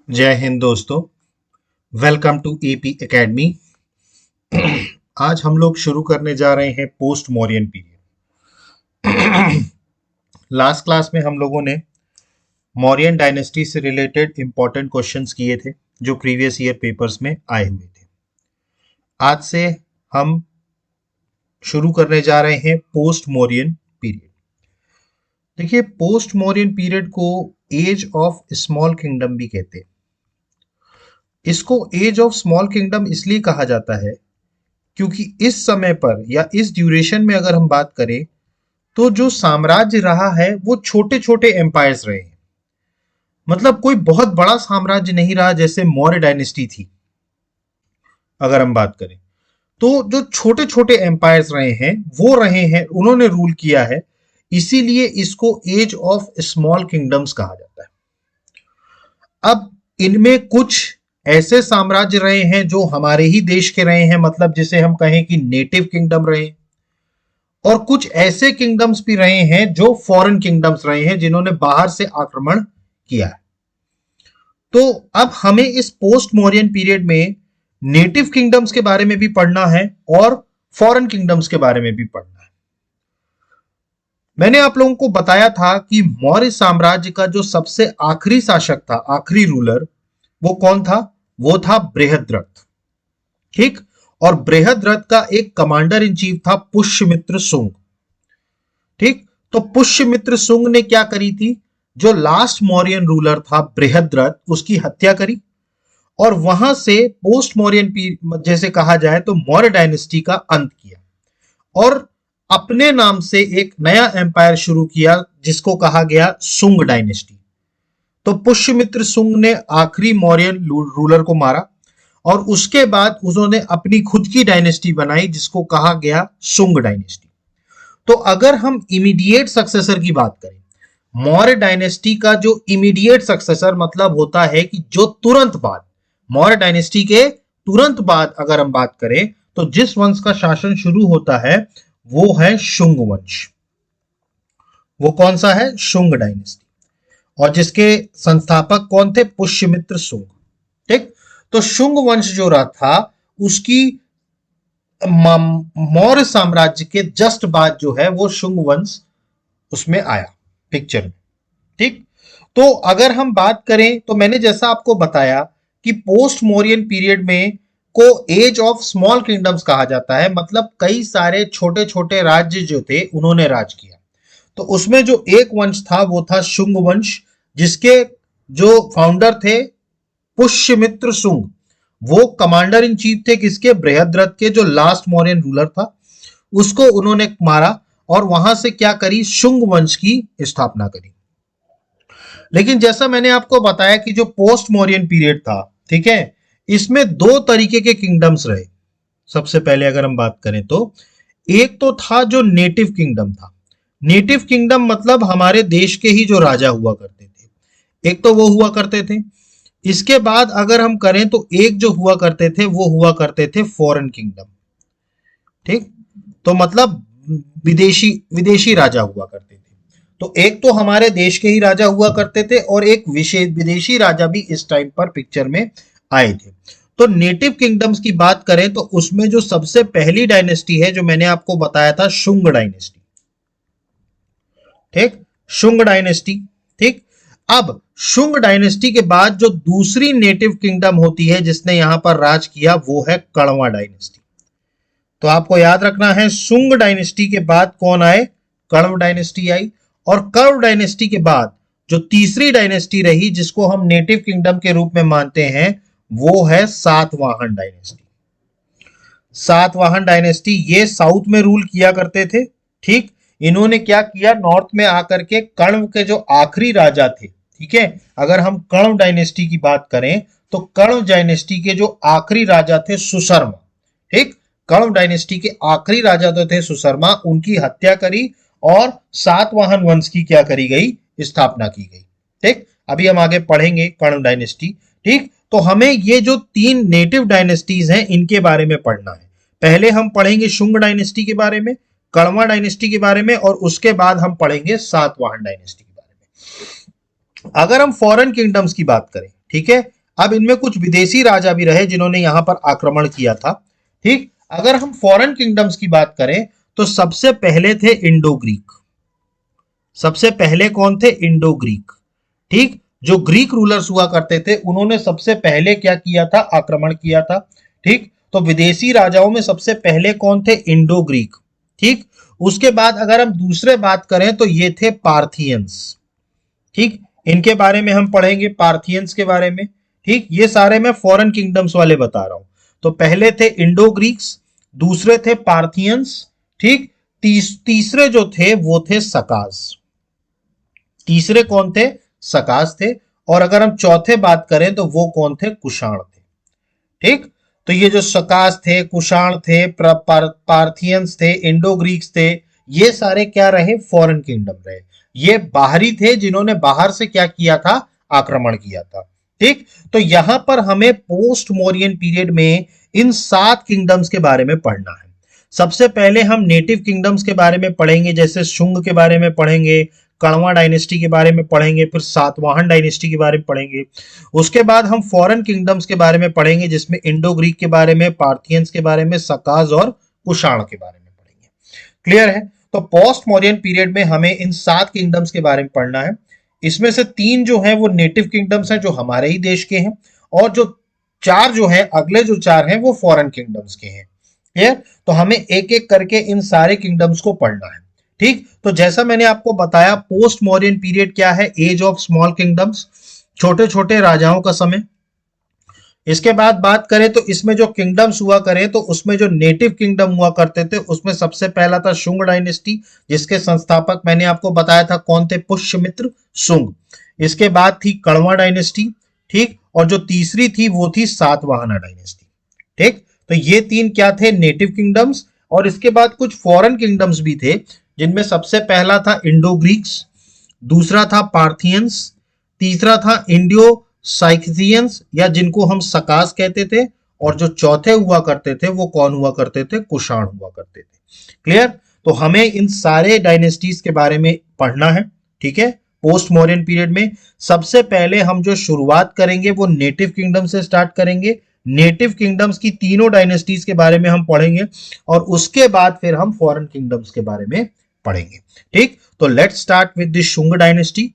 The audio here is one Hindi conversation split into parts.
जय हिंद दोस्तों। Welcome to AP academy. आज हम लोग शुरू करने जा रहे हैं post Mauryan period. Last class में हम लोगों ने मौर्यन डायनेस्टी से रिलेटेड इंपॉर्टेंट क्वेश्चंस किए थे जो प्रीवियस ईयर पेपर्स में आए हुए थे। आज से हम शुरू करने जा रहे हैं पोस्ट मौर्यन पीरियड। देखिए, पोस्ट मौर्यन पीरियड को एज ऑफ स्मॉल किंगडम भी कहते हैं। इसको एज ऑफ स्मॉल किंगडम इसलिए कहा जाता है क्योंकि इस समय पर या इस ड्यूरेशन में अगर हम बात करें तो जो साम्राज्य रहा है वो छोटे छोटे एम्पायर्स रहे हैं। मतलब कोई बहुत बड़ा साम्राज्य नहीं रहा जैसे मौर्य डायनेस्टी थी। अगर हम बात करें तो जो छोटे छोटे एम्पायर्स रहे हैं उन्होंने रूल किया है, इसीलिए इसको एज ऑफ स्मॉल किंगडम्स कहा जाता है। अब इनमें कुछ ऐसे साम्राज्य रहे हैं जो हमारे ही देश के रहे हैं, मतलब जिसे हम कहें कि नेटिव किंगडम रहे, और कुछ ऐसे किंगडम्स भी रहे हैं जो फॉरेन किंगडम्स रहे हैं जिन्होंने बाहर से आक्रमण किया है। तो अब हमें इस पोस्ट मौर्यन पीरियड में नेटिव किंगडम्स के बारे में भी पढ़ना है और फॉरेन किंगडम्स के बारे में भी पढ़ना है। मैंने आप लोगों को बताया था कि मौर्य साम्राज्य का जो सबसे आखिरी शासक था, आखिरी रूलर, वो कौन था? वो था बृहद्रथ। ठीक। और बृहद्रथ का एक कमांडर इन चीफ था पुष्यमित्र शुंग। ठीक। तो पुष्यमित्र शुंग ने क्या करी थी? जो लास्ट मौर्यन रूलर था बृहद्रथ, उसकी हत्या करी और वहां से पोस्ट मौर्यन जैसे कहा जाए तो मौर्य डायनेस्टी का अंत किया और अपने नाम से एक नया एम्पायर शुरू किया जिसको कहा गया शुंग डायनेस्टी। तो पुष्यमित्र शुंग ने आखिरी मौर्यन रूलर को मारा और उसके बाद उन्होंने अपनी खुद की डायनेस्टी बनाई जिसको कहा गया शुंग डायनेस्टी। तो अगर हम इमीडिएट सक्सेसर की बात करें, मौर्य डायनेस्टी का जो इमीडिएट सक्सेसर मतलब होता है कि जो तुरंत बाद, मौर्य डायनेस्टी के तुरंत बाद अगर हम बात करें तो जिस वंश का शासन शुरू होता है वो है शुंग वंश। वो कौन सा है? शुंग डायनेस्टी। और जिसके संस्थापक कौन थे? पुष्यमित्र शुंग। ठीक। तो शुंग वंश जो रहा था उसकी मौर्य साम्राज्य के जस्ट बाद जो है वो शुंग वंश उसमें आया पिक्चर में। ठीक। तो अगर हम बात करें तो मैंने जैसा आपको बताया कि पोस्ट मौर्यन पीरियड में को एज ऑफ स्मॉल किंगडम्स कहा जाता है, मतलब कई सारे छोटे छोटे राज्य जो थे उन्होंने राज किया। तो उसमें जो एक वंश था वो था शुंग वंश, जिसके जो फाउंडर थे पुष्यमित्र शुंग। वो कमांडर इन चीफ थे किसके? बृहद्रथ के, जो लास्ट मौर्यन रूलर था। उसको उन्होंने मारा और वहां से क्या करी? शुंग वंश की स्थापना करी। लेकिन जैसा मैंने आपको बताया कि जो पोस्ट मौर्यन पीरियड था, ठीक है, इसमें दो तरीके के किंगडम्स रहे। सबसे पहले अगर हम बात करें तो एक तो था जो नेटिव किंगडम था। नेटिव किंगडम मतलब हमारे देश के ही जो राजा हुआ करते थे, एक तो वो हुआ करते थे। इसके बाद अगर हम करें तो एक जो हुआ करते थे वो हुआ करते थे फॉरेन किंगडम। ठीक। तो मतलब विदेशी विदेशी राजा हुआ करते थे। तो एक तो हमारे देश के ही राजा हुआ करते थे और एक विशेष विदेशी राजा भी इस टाइम पर पिक्चर में आए थे। तो नेटिव किंगडम्स की बात करें तो उसमें जो सबसे पहली डायनेस्टी है जो मैंने आपको बताया था, शुंग डायनेस्टी। ठीक। शुंग डायनेस्टी। ठीक। अब शुंग डायनेस्टी के बाद जो दूसरी नेटिव किंगडम होती है जिसने यहां पर राज किया वो है कण्वा डायनेस्टी। तो आपको याद रखना है, शुंग डायनेस्टी के बाद कौन आए? कण्व डायनेस्टी आई। और कण्व डायनेस्टी के बाद जो तीसरी डायनेस्टी रही जिसको हम नेटिव किंगडम के रूप में मानते हैं वो है सातवाहन डायनेस्टी। सातवाहन डायनेस्टी ये साउथ में रूल किया करते थे। ठीक। इन्होंने क्या किया? नॉर्थ में आकर के कण्व के जो आखिरी राजा थे, ठीक है, अगर हम कण्व डायनेस्टी की बात करें तो कण्व डायनेस्टी के जो आखिरी राजा थे सुशर्मा। ठीक। कण्व डायनेस्टी के आखिरी राजा तो थे सुशर्मा, उनकी हत्या करी और सातवाहन वंश की क्या करी गई? स्थापना की गई। ठीक। अभी हम आगे पढ़ेंगे कण्व डायनेस्टी। ठीक। तो हमें ये जो तीन नेटिव डायनेस्टीज हैं इनके बारे में पढ़ना है। पहले हम पढ़ेंगे शुंग डायनेस्टी के बारे में, कण्वा डायनेस्टी के बारे में और उसके बाद हम पढ़ेंगे सातवाहन डायनेस्टी के बारे में। अगर हम फॉरेन किंगडम्स की बात करें, ठीक है। अब इनमें कुछ विदेशी राजा भी रहे जिन्होंने यहां पर आक्रमण किया था। ठीक, अगर हम फॉरेन किंगडम्स की बात करें तो सबसे पहले थे इंडो ग्रीक। सबसे पहले कौन थे? Indo Greek. ठीक, जो ग्रीक रूलर्स हुआ करते थे उन्होंने सबसे पहले क्या किया था? आक्रमण किया था। ठीक, तो विदेशी राजाओं में सबसे पहले कौन थे? Indo Greek. ठीक, उसके बाद अगर हम दूसरे बात करें तो ये थे पार्थियंस। ठीक, इनके बारे में हम पढ़ेंगे, पार्थियंस के बारे में। ठीक, ये सारे मैं फॉरेन किंगडम्स वाले बता रहा हूं। तो पहले थे इंडो ग्रीक्स, दूसरे थे पार्थियंस। ठीक, तीसरे जो थे वो थे सकाज। तीसरे कौन थे? सकाज थे। और अगर हम चौथे बात करें तो वो कौन थे? कुषाण थे। ठीक, तो ये जो सकाज थे, कुषाण थे, पार्थियंस थे, इंडो ग्रीक्स थे, ये सारे क्या रहे? फॉरेन किंगडम रहे। ये बाहरी थे जिन्होंने बाहर से क्या किया था? आक्रमण किया था। ठीक, तो यहां पर हमें पोस्ट मौर्यन पीरियड में इन 7 किंगडम्स के बारे में पढ़ना है। सबसे पहले हम नेटिव किंगडम्स के बारे में पढ़ेंगे, जैसे शुंग के बारे में पढ़ेंगे, कण्वा डायनेस्टी के बारे में पढ़ेंगे, फिर सातवाहन डायनेस्टी के बारे में पढ़ेंगे। उसके बाद हम फॉरेन किंगडम्स के बारे में पढ़ेंगे, जिसमें इंडो ग्रीक के बारे में, पार्थियंस के बारे में, सकाज और कुषाण के बारे में पढ़ेंगे। क्लियर है? तो पोस्ट मौर्यन पीरियड में हमें इन 7 किंगडम्स के बारे में पढ़ना है। इसमें से 3 जो है वो नेटिव किंगडम्स हैं जो हमारे ही देश के हैं, और जो 4 जो है, अगले जो 4 हैं वो फॉरेन किंगडम्स के हैं। क्लियर? तो हमें एक एक करके इन सारे किंगडम्स को पढ़ना है। ठीक, तो जैसा मैंने आपको बताया, पोस्ट मौर्यन पीरियड क्या है? एज ऑफ स्मॉल किंगडम्स, छोटे छोटे राजाओं का समय। इसके बाद बात करें तो इसमें जो किंगडम्स हुआ करें तो उसमें जो नेटिव किंगडम हुआ करते थे उसमें सबसे पहला था शुंग डायनेस्टी, जिसके संस्थापक मैंने आपको बताया था कौन थे? पुष्यमित्र शुंग। इसके बाद थी कण्वा डायनेस्टी। ठीक, और जो तीसरी थी वो थी सातवाहना डायनेस्टी। ठीक, तो ये 3 क्या थे? Native kingdoms. और इसके बाद कुछ फॉरेन किंगडम्स भी थे, जिनमें सबसे पहला था इंडो ग्रीक्स, दूसरा था पार्थियंस, तीसरा था इंडियो साइक्सियंस या जिनको हम सकास कहते थे, और जो चौथे हुआ करते थे वो कौन हुआ करते थे? कुषाण हुआ करते थे। क्लियर? तो हमें इन सारे डायनेस्टीज के बारे में पढ़ना है। ठीक है, पोस्ट मॉडर्न पीरियड में सबसे पहले हम जो शुरुआत करेंगे वो नेटिव किंगडम से स्टार्ट करेंगे। नेटिव किंगडम्स की तीनों डायनेस्टीज के बारे में हम पढ़ेंगे, और उसके बाद फिर हम फॉरेन किंगडम्स के बारे में पढ़ेंगे। ठीक, तो let's start with the Shunga dynasty.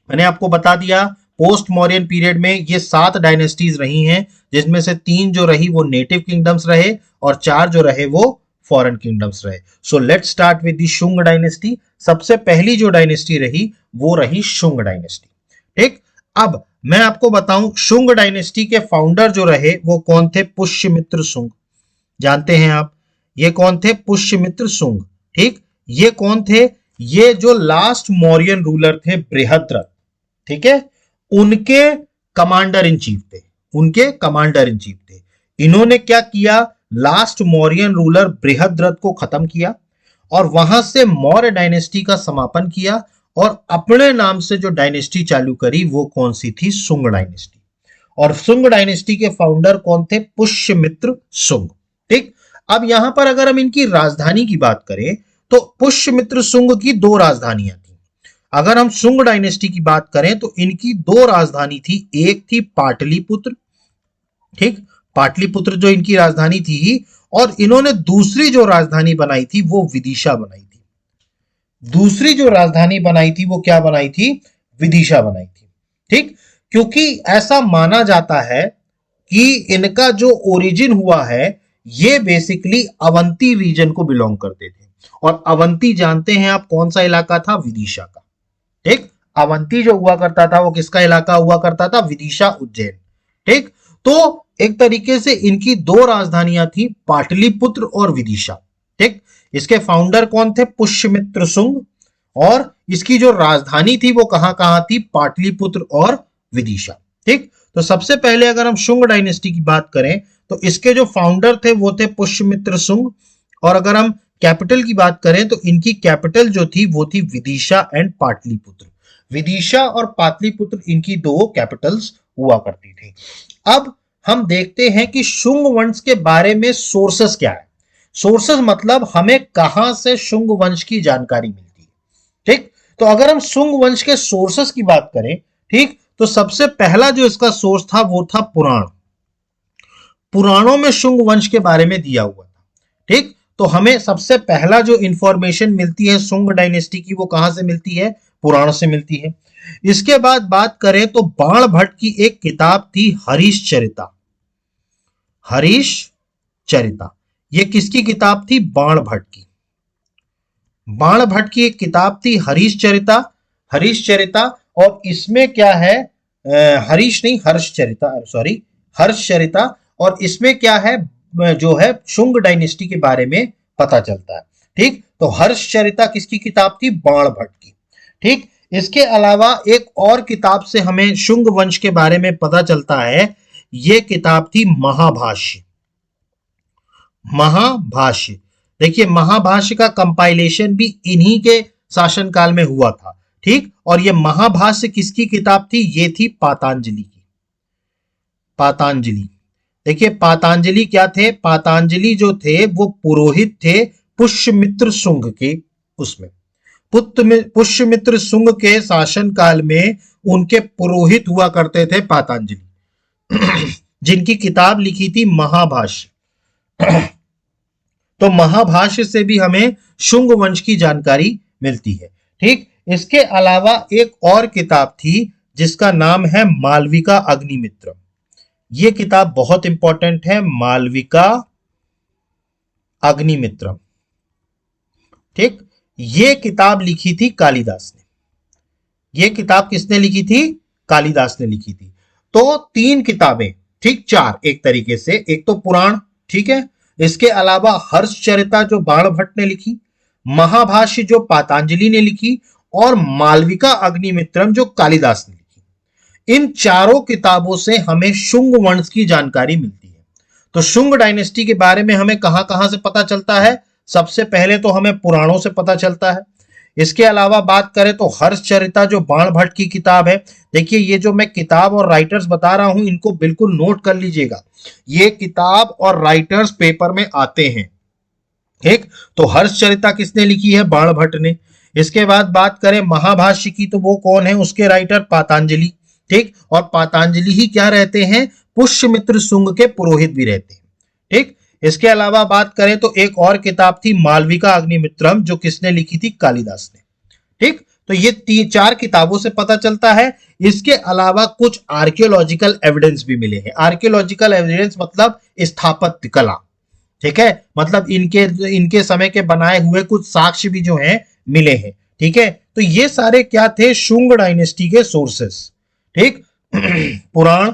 मैंने आपको बता दिया पोस्ट मौर्यन पीरियड में ये 7 डायनेस्टीज रही हैं, जिसमें से 3 जो रही वो नेटिव किंगडम्स रहे और 4 जो रहे वो फॉरेन किंगडम्स रहे। So let's start with the Shunga dynasty. सबसे पहली जो डायनेस्टी रही वो रही शुंग डायनेस्टी। ठीक, अब मैं आपको बताऊं शुंग डायनेस्टी के फाउंडर जो रहे वो कौन थे? पुष्यमित्र शुंग। जानते हैं आप ये कौन थे? पुष्यमित्र शुंग। ठीक, ये कौन थे? ये जो लास्ट मौर्यन रूलर थे बृहद्रथ, ठीक है, उनके कमांडर इन चीफ थे। उनके कमांडर इन चीफ थे। इन्होंने क्या किया? लास्ट मौर्यन रूलर बृहद्रथ को खत्म किया और वहां से मौर्य डायनेस्टी का समापन किया, और अपने नाम से जो डायनेस्टी चालू करी वो कौन सी थी? शुंग डायनेस्टी। और शुंग डायनेस्टी के फाउंडर कौन थे? पुष्यमित्र शुंग। ठीक, अब यहां पर अगर हम इनकी राजधानी की बात करें तो पुष्यमित्र शुंग की 2 राजधानियां थी। अगर हम शुंग डायनेस्टी की बात करें तो इनकी 2 राजधानी थी। एक थी पाटलिपुत्र, ठीक, पाटलिपुत्र जो इनकी राजधानी थी, और इन्होंने दूसरी जो राजधानी बनाई थी वो विदिशा बनाई थी। दूसरी जो राजधानी बनाई थी वो क्या बनाई थी? विदिशा बनाई थी। ठीक, क्योंकि ऐसा माना जाता है कि इनका जो ओरिजिन हुआ है ये बेसिकली अवंती रीजन को बिलोंग करते थे, और अवंती जानते हैं आप कौन सा इलाका था? विदिशा का। ठीक, अवंती जो हुआ करता था वो किसका इलाका हुआ करता था? विदिशा, उज्जैन। ठीक, तो एक तरीके से इनकी 2 राजधानियां थी, पाटलिपुत्र और विदिशा। ठीक, इसके फाउंडर कौन थे? पुष्यमित्र शुंग, और इसकी जो राजधानी थी वो कहां कहां थी? पाटलिपुत्र और विदिशा। ठीक, तो सबसे पहले अगर हम शुंग डायनेस्टी की बात करें तो इसके जो फाउंडर थे वो थे पुष्यमित्र शुंग, और अगर हम कैपिटल की बात करें तो इनकी कैपिटल जो थी वो थी विदिशा एंड पाटलिपुत्र। विदिशा और पाटलिपुत्र इनकी 2 कैपिटल्स हुआ करती थी। अब हम देखते हैं कि शुंग वंश के बारे में सोर्सेस क्या है। सोर्सेस मतलब हमें कहां से शुंग वंश की जानकारी मिलती है। ठीक, तो अगर हम शुंग वंश के सोर्सेस की बात करें, ठीक, तो सबसे पहला जो इसका सोर्स था वो था पुराण। पुराणों में शुंग वंश के बारे में दिया हुआ था। ठीक, तो हमें सबसे पहला जो इंफॉर्मेशन मिलती है शुंग डायनेस्टी की वो कहां से मिलती है? पुराण से मिलती है। इसके बाद बात करें तो बाण भट्ट की एक किताब थी हरीश चरिता। हरीश चरिता, ये किसकी किताब थी? बाण भट्ट की। बाण भट्ट की एक किताब थी हरीश चरिता। हरीश चरिता, और इसमें क्या है, हरीश नहीं, हर्ष चरिता, सॉरी, हर्ष चरिता। और इसमें क्या है, जो है शुंग डायनेस्टी के बारे में पता चलता है। ठीक, तो हर्ष चरिता किसकी किताब थी? बाण भट्ट की। ठीक, इसके अलावा एक और किताब से हमें शुंग वंश के बारे में पता चलता है, यह किताब थी महाभाष्य। महाभाष्य, देखिए महाभाष्य का कंपाइलेशन भी इन्हीं के शासनकाल में हुआ था। ठीक, और ये महाभाष्य किसकी किताब थी? ये थी पातंजलि की। पातंजलि, देखिए पातंजलि क्या थे? पातंजलि जो थे वो पुरोहित थे पुष्यमित्र शुंग के। उसमें पुष्यमित्र शुंग के शासन काल में उनके पुरोहित हुआ करते थे पातंजलि, जिनकी किताब लिखी थी महाभाष्य। तो महाभाष्य से भी हमें शुंग वंश की जानकारी मिलती है। ठीक, इसके अलावा एक और किताब थी जिसका नाम है मालविका अग्निमित्रम। यह किताब बहुत इंपॉर्टेंट है, मालविका अग्निमित्रम। ठीक, यह किताब लिखी थी कालिदास ने। यह किताब किसने लिखी थी? कालिदास ने लिखी थी। तो तीन किताबें, ठीक, चार एक तरीके से। एक तो पुराण, ठीक है, इसके अलावा हर्ष चरिता जो बाण भट्ट ने लिखी, महाभाष्य जो पातंजलि ने लिखी, और मालविका अग्निमित्रम जो कालिदास ने लिखी। इन चारों किताबों से हमें शुंग वंश की जानकारी मिलती है। तो शुंग डायनेस्टी के बारे में हमें कहां कहां से पता चलता है? सबसे पहले तो हमें पुराणों से पता चलता है। इसके अलावा बात करें तो हर्ष चरिता जो बाण भट्ट की किताब है, देखिए ये जो मैं किताब और राइटर्स बता रहा हूं इनको बिल्कुल नोट कर लीजिएगा, ये किताब और राइटर्स पेपर में आते हैं। ठीक, तो हर्ष चरिता किसने लिखी है? बाण भट्ट ने। इसके बाद बात करें महाभाष्य की, तो वो कौन है? उसके राइटर पातंजलि। ठीक, और पातंजलि ही क्या रहते हैं? पुष्यमित्र शुंग के पुरोहित भी रहते हैं। ठीक, इसके अलावा बात करें तो एक और किताब थी मालविका अग्निमित्रम जो किसने लिखी थी? कालिदास ने। ठीक, तो ये चार किताबों से पता चलता है। इसके अलावा कुछ आर्कियोलॉजिकल एविडेंस भी मिले हैं। आर्कियोलॉजिकल एविडेंस मतलब स्थापत्य कला, ठीक है, मतलब इनके समय के बनाए हुए कुछ साक्ष्य भी जो हैं मिले हैं। ठीक है, तो ये सारे क्या थे? शुंग डायनेस्टी के सोर्सेस। ठीक, पुराण,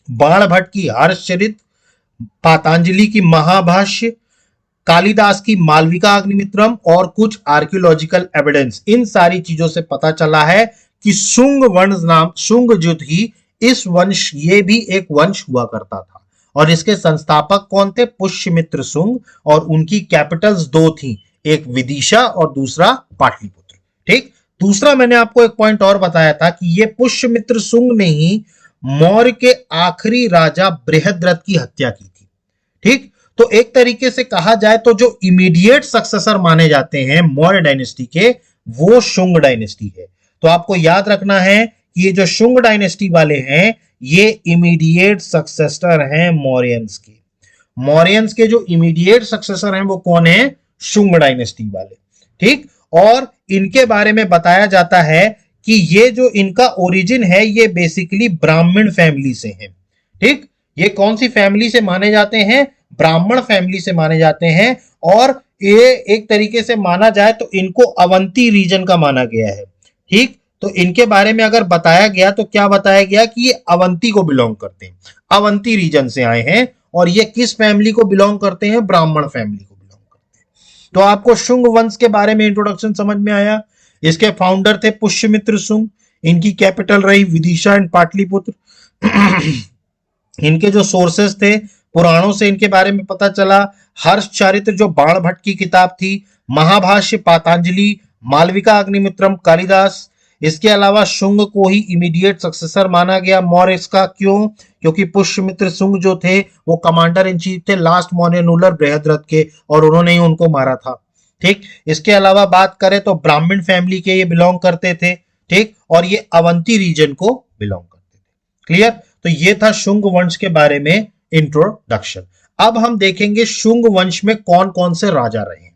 बाण भट्ट की हर्षचरित, पातंजलि की महाभाष्य, कालिदास की मालविका अग्निमित्रम, और कुछ आर्कियोलॉजिकल एविडेंस। इन सारी चीजों से पता चला है कि शुंग वंश नाम, शुंग जो थी, इस वंश, ये भी एक वंश हुआ करता था। और इसके संस्थापक कौन थे? पुष्यमित्र शुंग, और उनकी कैपिटल्स दो थी, एक विदिशा और दूसरा पाटलिपुत्र। ठीक, दूसरा मैंने आपको एक पॉइंट और बताया था कि ये पुष्यमित्र शुंग ने ही मौर्य के आखिरी राजा बृहद्रथ की हत्या की थी। ठीक, तो एक तरीके से कहा जाए तो जो इमीडिएट सक्सेसर माने जाते हैं मौर्य डायनेस्टी के, वो शुंग डायनेस्टी है। तो आपको याद रखना है कि ये जो शुंग डायनेस्टी वाले हैं ये इमीडिएट सक्सेसर हैं मौर्यंस के। मौर्यंस के जो इमीडिएट सक्सेसर हैं वो कौन है? शुंग डायनेस्टी वाले। ठीक, और इनके बारे में बताया जाता है कि ये जो इनका ओरिजिन है ये बेसिकली ब्राह्मण फैमिली से है। ठीक, ये कौन सी फैमिली से माने जाते हैं? ब्राह्मण फैमिली से माने जाते हैं। और ये एक तरीके से माना जाए तो इनको अवंती रीजन का माना गया है। ठीक, तो इनके बारे में अगर बताया गया तो क्या बताया गया कि ये अवंती को बिलोंग करते हैं, अवंती रीजन से आए हैं। और ये किस फैमिली को बिलोंग करते हैं? ब्राह्मण फैमिली को बिलोंग करते हैं। तो आपको शुंग वंश के बारे में इंट्रोडक्शन समझ में आया। इसके फाउंडर थे पुष्यमित्र शुंग, इनकी कैपिटल रही विदिशा एंड पाटलिपुत्र। इनके जो सोर्सेस थे पुराणों से इनके बारे में पता चला। हर्ष चरित्र जो बाण भट्ट की किताब थी, महाभाष्य पातंजलि, मालविका अग्निमित्रम कालिदास। इसके अलावा शुंग को ही इमीडिएट सक्सेसर माना गया मौर्य का। क्यों? क्योंकि पुष्यमित्र शुंग जो थे वो कमांडर इन चीफ थे लास्ट मौर्य रूलर बृहद्रथ के, और उन्होंने ही उनको मारा था। ठीक, इसके अलावा बात करें तो ब्राह्मण फैमिली के ये बिलोंग करते थे। ठीक, और ये अवंती रीजन को बिलोंग करते थे। क्लियर? तो ये था शुंग वंश के बारे में इंट्रोडक्शन। अब हम देखेंगे शुंग वंश में कौन कौन से राजा रहे।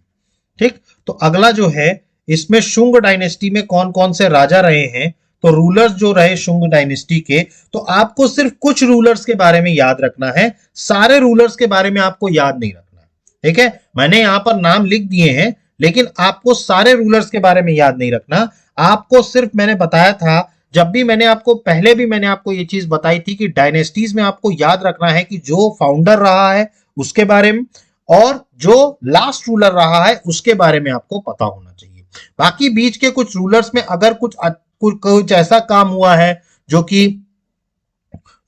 ठीक, तो अगला जो है इसमें शुंग डायनेस्टी में कौन कौन से राजा रहे हैं, तो रूलर्स जो रहे शुंग डायनेस्टी के, तो आपको सिर्फ कुछ रूलर्स के बारे में याद रखना है, सारे रूलर्स के बारे में आपको याद नहीं रखना है। ठीक है, मैंने यहां पर नाम लिख दिए हैं, लेकिन आपको सारे रूलर्स के बारे में याद नहीं रखना। आपको सिर्फ मैंने बताया था, जब भी मैंने आपको पहले भी मैंने आपको ये चीज बताई थी कि डायनेस्टीज में आपको याद रखना है कि जो फाउंडर रहा है उसके बारे में और जो लास्ट रूलर रहा है उसके बारे में आपको पता होना चाहिए। बाकी बीच के कुछ रूलर्स में अगर कुछ ऐसा काम हुआ है जो कि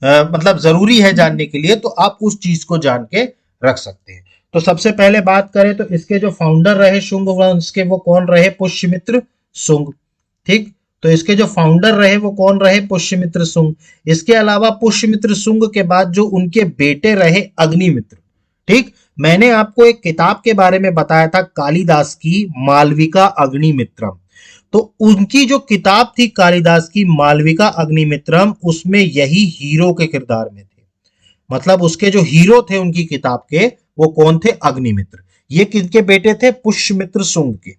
मतलब जरूरी है जानने के लिए, तो आप उस चीज को जान के रख सकते हैं। तो सबसे पहले बात करें तो इसके जो फाउंडर रहे शुंग वंश के वो कौन रहे? पुष्यमित्र शुंग। ठीक, तो इसके जो फाउंडर रहे वो कौन रहे? पुष्यमित्र शुंग। इसके अलावा पुष्यमित्र शुंग के बाद जो उनके बेटे रहे अग्निमित्र। ठीक, मैंने आपको एक किताब के बारे में बताया था कालिदास की, मालविका अग्निमित्रम। तो उनकी जो किताब थी कालिदास की मालविका अग्निमित्रम, उसमें यही हीरो के किरदार में थे। मतलब उसके जो हीरो थे उनकी किताब के वो कौन थे? अग्निमित्र। ये किनके बेटे थे? पुष्यमित्र शुंग के।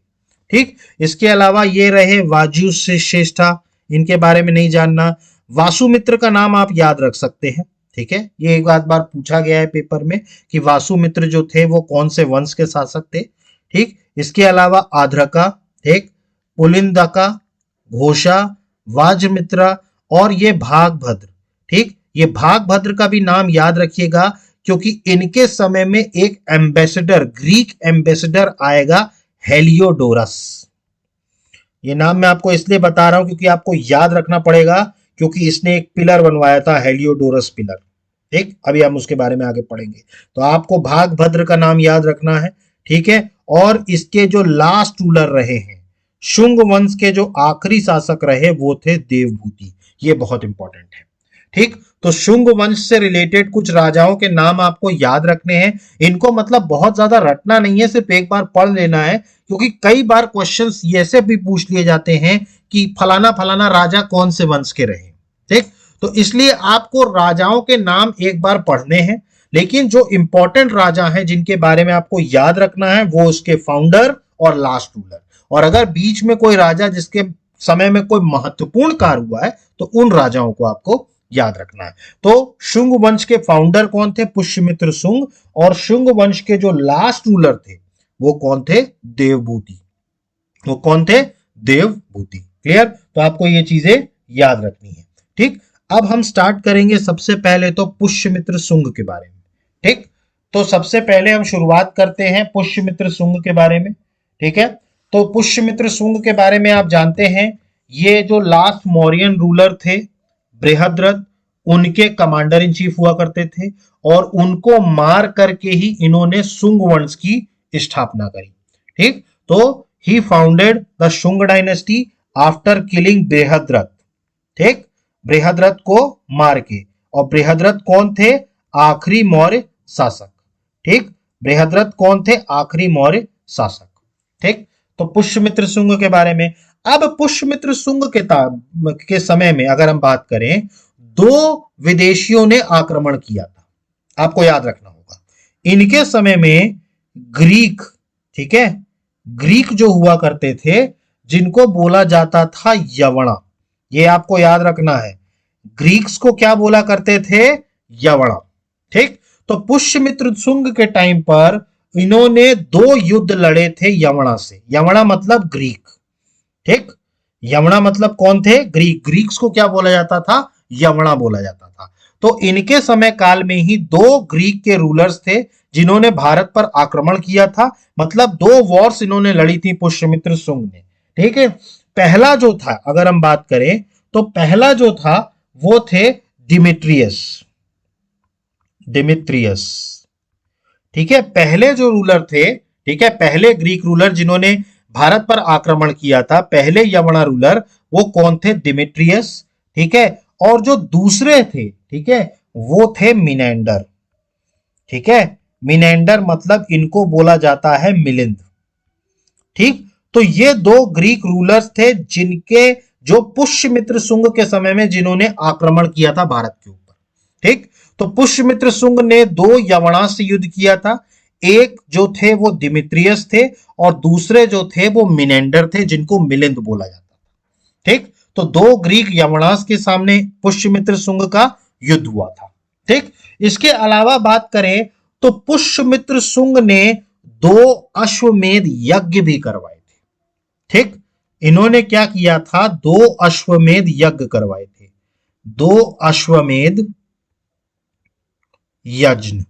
ठीक, इसके अलावा ये रहे वाजु श्रेष्ठा, इनके बारे में नहीं जानना। वासुमित्र का नाम आप याद रख सकते हैं। ठीक है, ये एक बार पूछा गया है पेपर में कि वासुमित्र जो थे वो कौन से वंश के शासक थे। ठीक, इसके अलावा आद्रका, ठीक, पुलिंदका, घोषा, वाजमित्रा और ये भागभद्र। ठीक, ये भागभद्र का भी नाम याद रखिएगा क्योंकि इनके समय में एक एम्बेसडर, ग्रीक एम्बेसडर आएगा, हेलियोडोरस। ये नाम मैं आपको इसलिए बता रहा हूं क्योंकि आपको याद रखना पड़ेगा, क्योंकि इसने एक पिलर बनवाया था, हेलियोडोरस पिलर। ठीक, अभी हम उसके बारे में आगे पढ़ेंगे। तो आपको भागभद्र का नाम याद रखना है। ठीक है, और इसके जो लास्ट रूलर रहे हैं, शुंग वंश के जो आखिरी शासक रहे वो थे देवभूति। ये बहुत इंपॉर्टेंट है। ठीक, तो शुंग वंश से रिलेटेड कुछ राजाओं के नाम आपको याद रखने हैं। इनको मतलब बहुत ज्यादा रटना नहीं है, सिर्फ एक बार पढ़ लेना है, क्योंकि कई बार क्वेश्चंस ऐसे भी पूछ लिए जाते हैं कि फलाना फलाना राजा कौन से वंश के रहे। ठीक, तो इसलिए आपको राजाओं के नाम एक बार पढ़ने हैं, लेकिन जो इंपॉर्टेंट राजा हैं जिनके बारे में आपको याद रखना है वो उसके फाउंडर और लास्ट रूलर। और अगर बीच में कोई राजा जिसके समय में कोई महत्वपूर्ण कार्य हुआ है तो उन राजाओं को आपको याद रखना है। तो शुंग वंश के फाउंडर कौन थे? पुष्यमित्र शुंग। और शुंग वंश के जो लास्ट रूलर थे वो कौन थे? देवभूति। वो कौन थे? देवभूति। क्लियर? तो आपको ये चीजें याद रखनी है। ठीक, अब हम स्टार्ट करेंगे सबसे पहले तो पुष्यमित्र शुंग के बारे में। ठीक, तो सबसे पहले हम शुरुआत करते हैं पुष्यमित्र शुंग के बारे में। ठीक है, तो पुष्यमित्र शुंग के बारे में आप जानते हैं, ये जो लास्ट मौर्यन रूलर थे बृहद्रथ, उनके कमांडर इन चीफ हुआ करते थे, और उनको मार करके ही इन्होंने शुंग वंश की स्थापना करी। ठीक, तो he founded the Shunga dynasty after killing Brihadratha. ठीक, बृहद्रथ को मार के। और बृहद्रथ कौन थे? आखिरी मौर्य शासक। ठीक, बृहद्रथ कौन थे? आखिरी मौर्य शासक। ठीक, तो पुष्यमित्र शुंग के बारे में। अब पुष्यमित्र शुंग के समय में अगर हम बात करें, दो विदेशियों ने आक्रमण किया था, आपको याद रखना होगा। इनके समय में ग्रीक, ठीक है, ग्रीक जो हुआ करते थे जिनको बोला जाता था यवना, ये आपको याद रखना है। ग्रीक्स को क्या बोला करते थे? यवना। ठीक, तो पुष्यमित्र शुंग के टाइम पर इन्होंने दो युद्ध लड़े थे यवना से। यवना मतलब ग्रीक। ठीक, यवना मतलब कौन थे? ग्रीक। ग्रीक्स को क्या बोला जाता था? यवना बोला जाता था। तो इनके समय काल में ही दो ग्रीक के रूलर्स थे जिन्होंने भारत पर आक्रमण किया था। मतलब दो वॉर्स इन्होंने लड़ी थी पुष्यमित्र शुंग ने। ठीक है, पहला जो था, अगर हम बात करें तो पहला जो था वो थे डिमिट्रियस। डिमिट्रियस, ठीक है, पहले जो रूलर थे, ठीक है, पहले ग्रीक रूलर जिन्होंने भारत पर आक्रमण किया था, पहले यवना रूलर, वो कौन थे? डिमिट्रियस। ठीक है, और जो दूसरे थे, ठीक है, वो थे मिनेंडर। ठीक है, मिनेंडर मतलब इनको बोला जाता है मिलिंद। ठीक, तो ये दो ग्रीक रूलर्स थे जिनके जो पुष्यमित्र शुंग के समय में जिन्होंने आक्रमण किया था भारत के ऊपर। ठीक, तो पुष्यमित्र शुंग ने दो यवनांश से युद्ध किया था। एक जो थे वो दिमित्रियस थे और दूसरे जो थे वो मिनेंडर थे, जिनको मिलिंद बोला जाता था। ठीक, तो दो ग्रीक यवनांश के सामने पुष्यमित्र शुंग का युद्ध हुआ था। ठीक, इसके अलावा बात करें तो पुष्यमित्र शुंग ने दो अश्वमेध यज्ञ भी करवाए थे। ठीक, इन्होंने क्या किया था, दो अश्वमेध यज्ञ करवाए थे, दो अश्वमेध यज्ञ।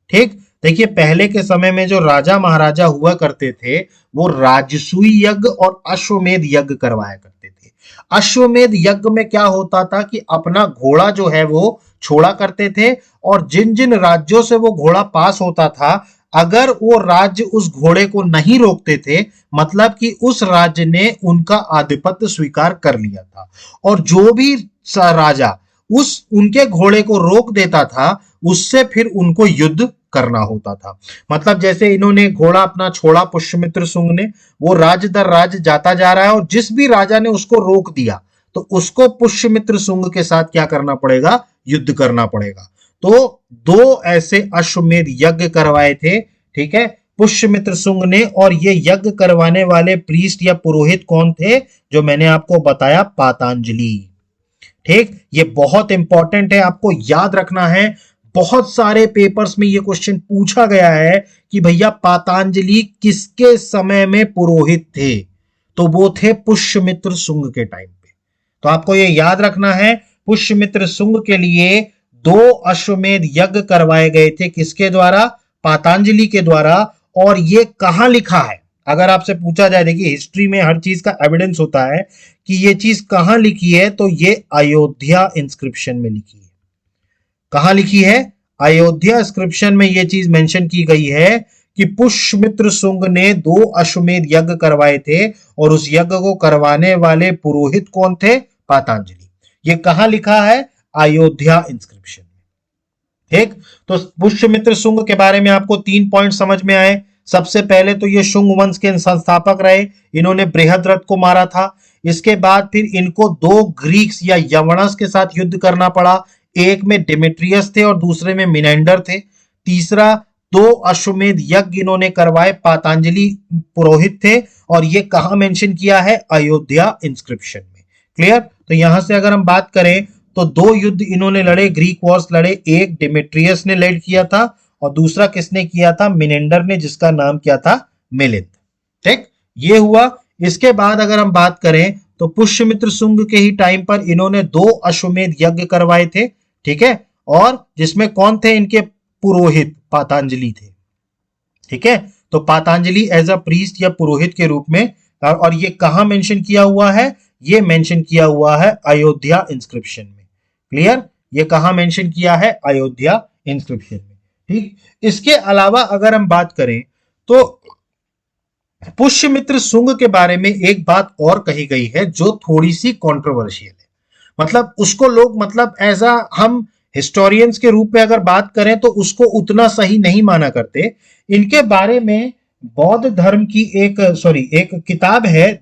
ठीक, देखिए पहले के समय में जो राजा महाराजा हुआ करते थे वो राजसूय यज्ञ और अश्वमेध यज्ञ करवाया करते थे। अश्वमेध यज्ञ में क्या होता था कि अपना घोड़ा जो है वो छोड़ा करते थे और जिन जिन राज्यों से वो घोड़ा पास होता था, अगर वो राज्य उस घोड़े को नहीं रोकते थे, मतलब कि उस राज्य ने उनका आधिपत्य स्वीकार कर लिया था, और जो भी राजा उस उनके घोड़े को रोक देता था उससे फिर उनको युद्ध करना होता था। मतलब जैसे इन्होंने घोड़ा अपना छोड़ा पुष्यमित्र शुंग ने, वो राज्य दर राज्य जाता जा रहा है और जिस भी राजा ने उसको रोक दिया तो उसको पुष्यमित्र शुंग के साथ क्या करना पड़ेगा, युद्ध करना पड़ेगा। तो दो ऐसे अश्वमेध यज्ञ करवाए थे। ठीक है, पुष्यमित्र शुंग ने, और ये यज्ञ करवाने वाले प्रीस्ट या पुरोहित कौन थे, जो मैंने आपको बताया, पातंजलि। ठीक, ये बहुत इंपॉर्टेंट है, आपको याद रखना है। बहुत सारे पेपर्स में ये क्वेश्चन पूछा गया है कि भैया पातंजलि किसके समय में पुरोहित थे, तो वो थे पुष्यमित्र शुंग के टाइम पे। तो आपको ये याद रखना है, पुष्यमित्र शुंग के लिए दो अश्वमेध यज्ञ करवाए गए थे, किसके द्वारा, पातंजलि के द्वारा। और ये कहां लिखा है, अगर आपसे पूछा जाए, देखिए हिस्ट्री में हर चीज का एविडेंस होता है कि ये चीज कहां लिखी है, तो ये अयोध्या इंस्क्रिप्शन में लिखी है। कहां लिखी है, अयोध्या इंस्क्रिप्शन में ये चीज मेंशन की गई है कि पुष्यमित्र शुंग ने दो अश्वमेध यज्ञ करवाए थे और उस यज्ञ को करवाने वाले पुरोहित कौन थे, पातंजलि। ये कहां लिखा है, अयोध्या इंस्क्रिप्शन में। ठीक, तो पुष्यमित्र शुंग के बारे में आपको 3 पॉइंट समझ में आए। सबसे पहले तो ये शुंग वंश के संस्थापक रहे, इन्होंने बृहद्रथ को मारा था। इसके बाद फिर इनको दो ग्रीक्स या यवनस के साथ युद्ध करना पड़ा, एक में डिमिट्रियस थे और दूसरे में मिनेंडर थे। तीसरा, दो अश्वमेध यज्ञ इन्होंने करवाए, पातंजलि पुरोहित थे, और ये कहां मेंशन किया है, अयोध्या इंस्क्रिप्शन में। क्लियर, तो यहां से अगर हम बात करें तो दो युद्ध इन्होंने लड़े, ग्रीक वॉर्स लड़े, एक डिमिट्रियस ने लेड किया था और दूसरा किसने किया था, मिनेंडर ने, जिसका नाम क्या था, मिलिंद। ठीक, ये हुआ। इसके बाद अगर हम बात करें तो पुष्यमित्र शुंग के ही टाइम पर इन्होंने दो अश्वमेध यज्ञ करवाए थे। ठीक है, और जिसमें कौन थे, इनके पुरोहित पातंजलि थे। ठीक है, तो पातंजलि एज अ प्रीस्ट या पुरोहित के रूप में, और ये कहां मेंशन किया हुआ है, ये मेंशन किया हुआ है अयोध्या इंस्क्रिप्शन में। क्लियर, ये कहां मेंशन किया है, अयोध्या इंस्क्रिप्शन में। ठीक, इसके अलावा अगर हम बात करें तो पुष्यमित्र शुंग के बारे में एक बात और कही गई है जो थोड़ी सी कंट्रोवर्शियल है। मतलब उसको लोग, मतलब एज अ हम हिस्टोरियंस के रूप में अगर बात करें तो उसको उतना सही नहीं माना करते। इनके बारे में बौद्ध धर्म की एक किताब है,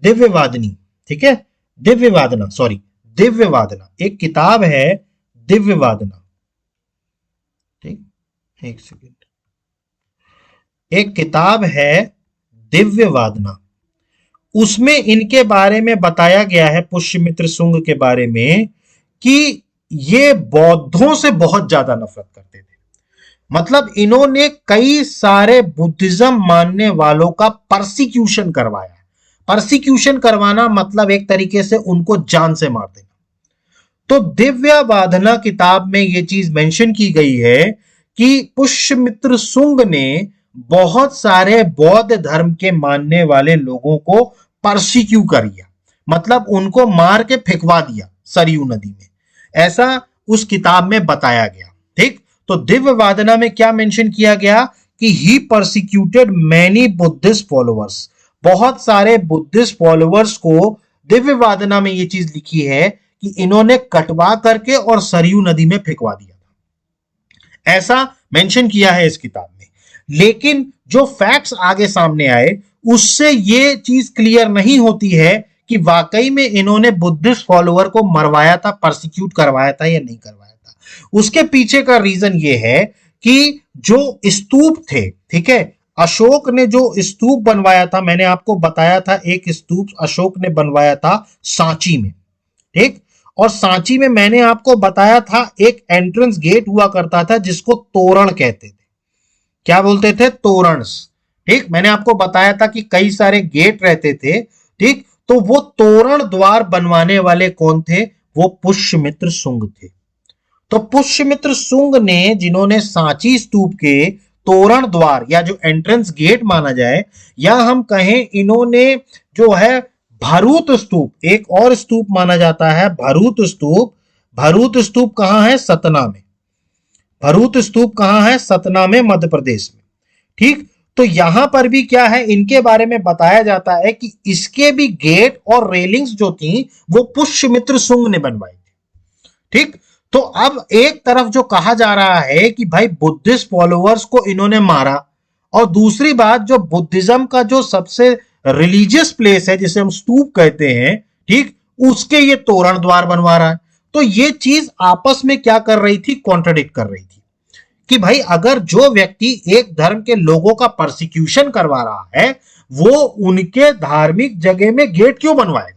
दिव्यवादनी। ठीक है, दिव्यवादना एक किताब है, दिव्यवादना। ठीक, एक सेकेंड, एक किताब है दिव्यवादना, उसमें इनके बारे में बताया गया है, पुष्यमित्र शुंग के बारे में, कि ये बौद्धों से बहुत ज्यादा नफरत करते थे। मतलब इन्होंने कई सारे बुद्धिज्म मानने वालों का परसिक्यूशन करवाया। परसिक्यूशन करवाना मतलब एक तरीके से उनको जान से मार देना। तो दिव्यवादना किताब में यह चीज मेंशन की गई है कि पुष्यमित्र शुंग ने बहुत सारे बौद्ध धर्म के मानने वाले लोगों को परसिक्यू कर दिया, मतलब उनको मार के फेंकवा दिया सरयू नदी में, ऐसा उस किताब में बताया गया। ठीक, तो दिव्यवादना में क्या मेंशन किया गया कि ही परसिक्यूटेड मैनी बुद्धिस्ट फॉलोअर्स, बहुत सारे बुद्धिस्ट फॉलोअर्स को दिव्यवादना में यह चीज लिखी है कि इन्होंने कटवा करके और सरयू नदी में फेंकवा दिया था, ऐसा मेंशन किया है इस किताब में। लेकिन जो फैक्ट्स आगे सामने आए उससे ये चीज क्लियर नहीं होती है कि वाकई में इन्होंने बुद्धिस्ट फॉलोअर को मरवाया था, परसिक्यूट करवाया था या नहीं करवाया था। उसके पीछे का रीजन ये है कि जो स्तूप थे, ठीक है, अशोक ने जो स्तूप बनवाया था, मैंने आपको बताया था एक स्तूप अशोक ने बनवाया था सांची में, ठीक। और सांची में मैंने आपको बताया था एक एंट्रेंस गेट हुआ करता था जिसको तोरण कहते थे। क्या बोलते थे? तोरण, ठीक। मैंने आपको बताया था कि कई सारे गेट रहते थे, ठीक। तो वो तोरण द्वार बनवाने वाले कौन थे? वो पुष्यमित्र शुंग थे। तो पुष्यमित्र शुंग ने, जिन्होंने सांची स्तूप के तोरण द्वार या जो एंट्रेंस गेट माना जाए, या हम कहें इन्होंने जो है भरूत स्तूप, एक और स्तूप माना जाता है भरूत स्तूप। भरूत स्तूप कहां है? सतना में। भरूत स्तूप कहां है? सतना में, मध्य प्रदेश में, ठीक। तो यहां पर भी क्या है, इनके बारे में बताया जाता है कि इसके भी गेट और रेलिंग्स जो थी वो पुष्यमित्र शुंग ने बनवाई थी, ठीक। तो अब एक तरफ जो कहा जा रहा है कि भाई बुद्धिस्ट फॉलोअर्स को इन्होंने मारा, और दूसरी बात जो बुद्धिज्म का जो सबसे रिलीजियस प्लेस है जिसे हम स्तूप कहते हैं, ठीक, उसके ये तोरण द्वार बनवा रहा है। तो ये चीज आपस में क्या कर रही थी? कॉन्ट्रडिक्ट कर रही थी कि भाई अगर जो व्यक्ति एक धर्म के लोगों का परसिक्यूशन करवा रहा है, वो उनके धार्मिक जगह में गेट क्यों बनवाएगा?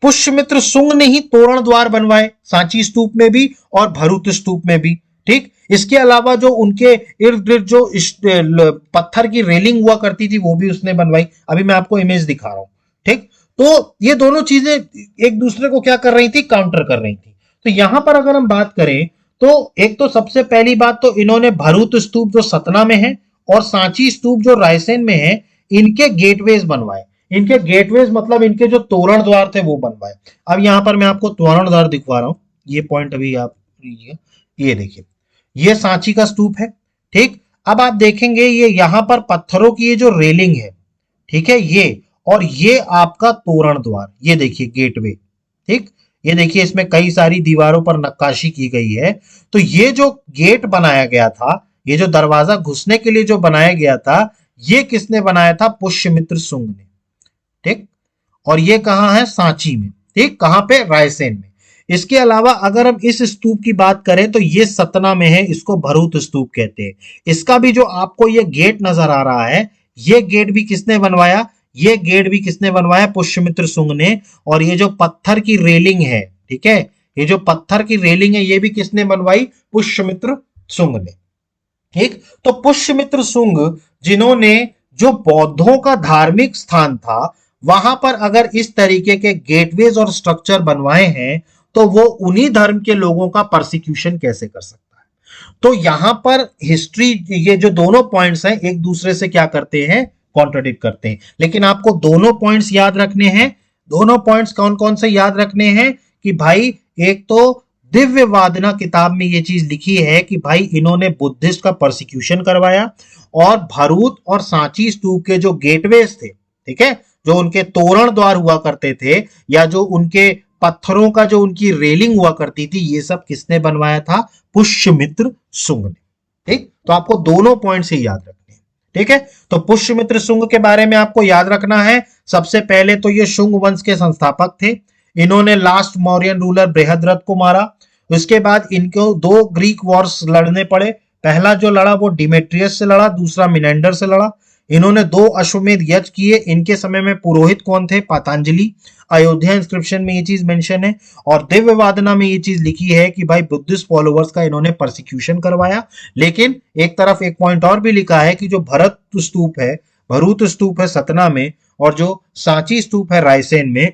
पुष्यमित्र शुंग ने ही तोरण द्वार बनवाए, सांची स्तूप में भी और भरूत स्तूप में भी, ठीक। इसके अलावा जो उनके इर्द गिर्द जो पत्थर की रेलिंग हुआ करती थी वो भी उसने बनवाई। अभी मैं आपको इमेज दिखा रहा हूं, ठीक। तो ये दोनों चीजें एक दूसरे को क्या कर रही थी? काउंटर कर रही थी। तो यहां पर अगर हम बात करें तो एक तो सबसे पहली बात तो इन्होंने भरूत स्तूप जो सतना में है और सांची स्तूप जो रायसेन में है, इनके गेटवेज बनवाए। इनके गेटवेज मतलब इनके जो तोरण द्वार थे वो बनवाए। अब यहां पर मैं आपको तोरण द्वार दिखवा रहा हूं, ये पॉइंट अभी आप लीजिए। ये देखिए, ये सांची का स्तूप है, ठीक। अब आप देखेंगे ये यहां पर पत्थरों की ये जो रेलिंग है, ठीक है, ये और ये आपका तोरण द्वार, ये देखिए गेटवे, ठीक। ये देखिए इसमें कई सारी दीवारों पर नक्काशी की गई है। तो ये जो गेट बनाया गया था, ये जो दरवाजा घुसने के लिए जो बनाया गया था, ये किसने बनाया था? पुष्यमित्र शुंग ने, ठीक। और ये कहां है? सांची में, ठीक। कहां पे? रायसेन में। इसके अलावा अगर हम इस स्तूप की बात करें तो ये सतना में है, इसको भरूत स्तूप कहते हैं। इसका भी जो आपको ये गेट नजर आ रहा है, ये गेट भी किसने बनवाया? ये गेट भी किसने बनवाया? पुष्यमित्र शुंग ने। और ये जो पत्थर की रेलिंग है, ठीक है, ये जो पत्थर की रेलिंग है ये भी किसने बनवाई? पुष्यमित्र शुंग ने, ठीक। तो पुष्यमित्र शुंग जिन्होंने जो बौद्धों का धार्मिक स्थान था वहां पर अगर इस तरीके के गेटवेज और स्ट्रक्चर बनवाए हैं, तो वो उन्हीं धर्म के लोगों का परसिक्यूशन कैसे कर सकता है? तो यहां पर हिस्ट्री, ये जो दोनों पॉइंट्स हैं एक दूसरे से क्या करते हैं? कॉन्ट्रडिक्ट करते हैं। लेकिन आपको दोनों पॉइंट्स याद रखने हैं। दोनों पॉइंट्स कौन कौन से याद रखने हैं? कि भाई एक तो दिव्य वादना किताब में ये चीज लिखी है कि भाई इन्होंने बुद्धिस्ट का परसिक्यूशन करवाया, और भरूत और सांची स्तूप के जो गेटवेज थे, ठीक है, जो उनके तोरण द्वार हुआ करते थे, या जो उनके पत्थरों का जो उनकी रेलिंग हुआ करती थी, ये सब किसने बनवाया था? पुष्यमित्र शुंग ने, ठीक। तो आपको दोनों पॉइंट से याद रखने हैं, ठीक है। तो पुष्यमित्र शुंग के बारे में आपको याद रखना है। सबसे पहले तो ये शुंग वंश के संस्थापक थे। इन्होंने लास्ट मौर्यन रूलर बृहद्रथ को मारा। उसके बाद इनको दो ग्रीक वॉर्स लड़ने पड़े। पहला जो लड़ा वो डिमेट्रियस से लड़ा, दूसरा मिनेंडर से लड़ा। इन्होंने 2 अश्वमेध यज्ञ किए। इनके समय में पुरोहित कौन थे? पतंजलि। अयोध्या इंस्क्रिप्शन में ये चीज मेंशन है, और दिव्य वादना में ये चीज लिखी है कि भाई बुद्धिस्ट फॉलोअर्स का इन्होंने परसिक्यूशन करवाया। लेकिन एक तरफ एक पॉइंट और भी लिखा है कि जो भरूत स्तूप है सतना में, और जो सांची स्तूप है रायसेन में,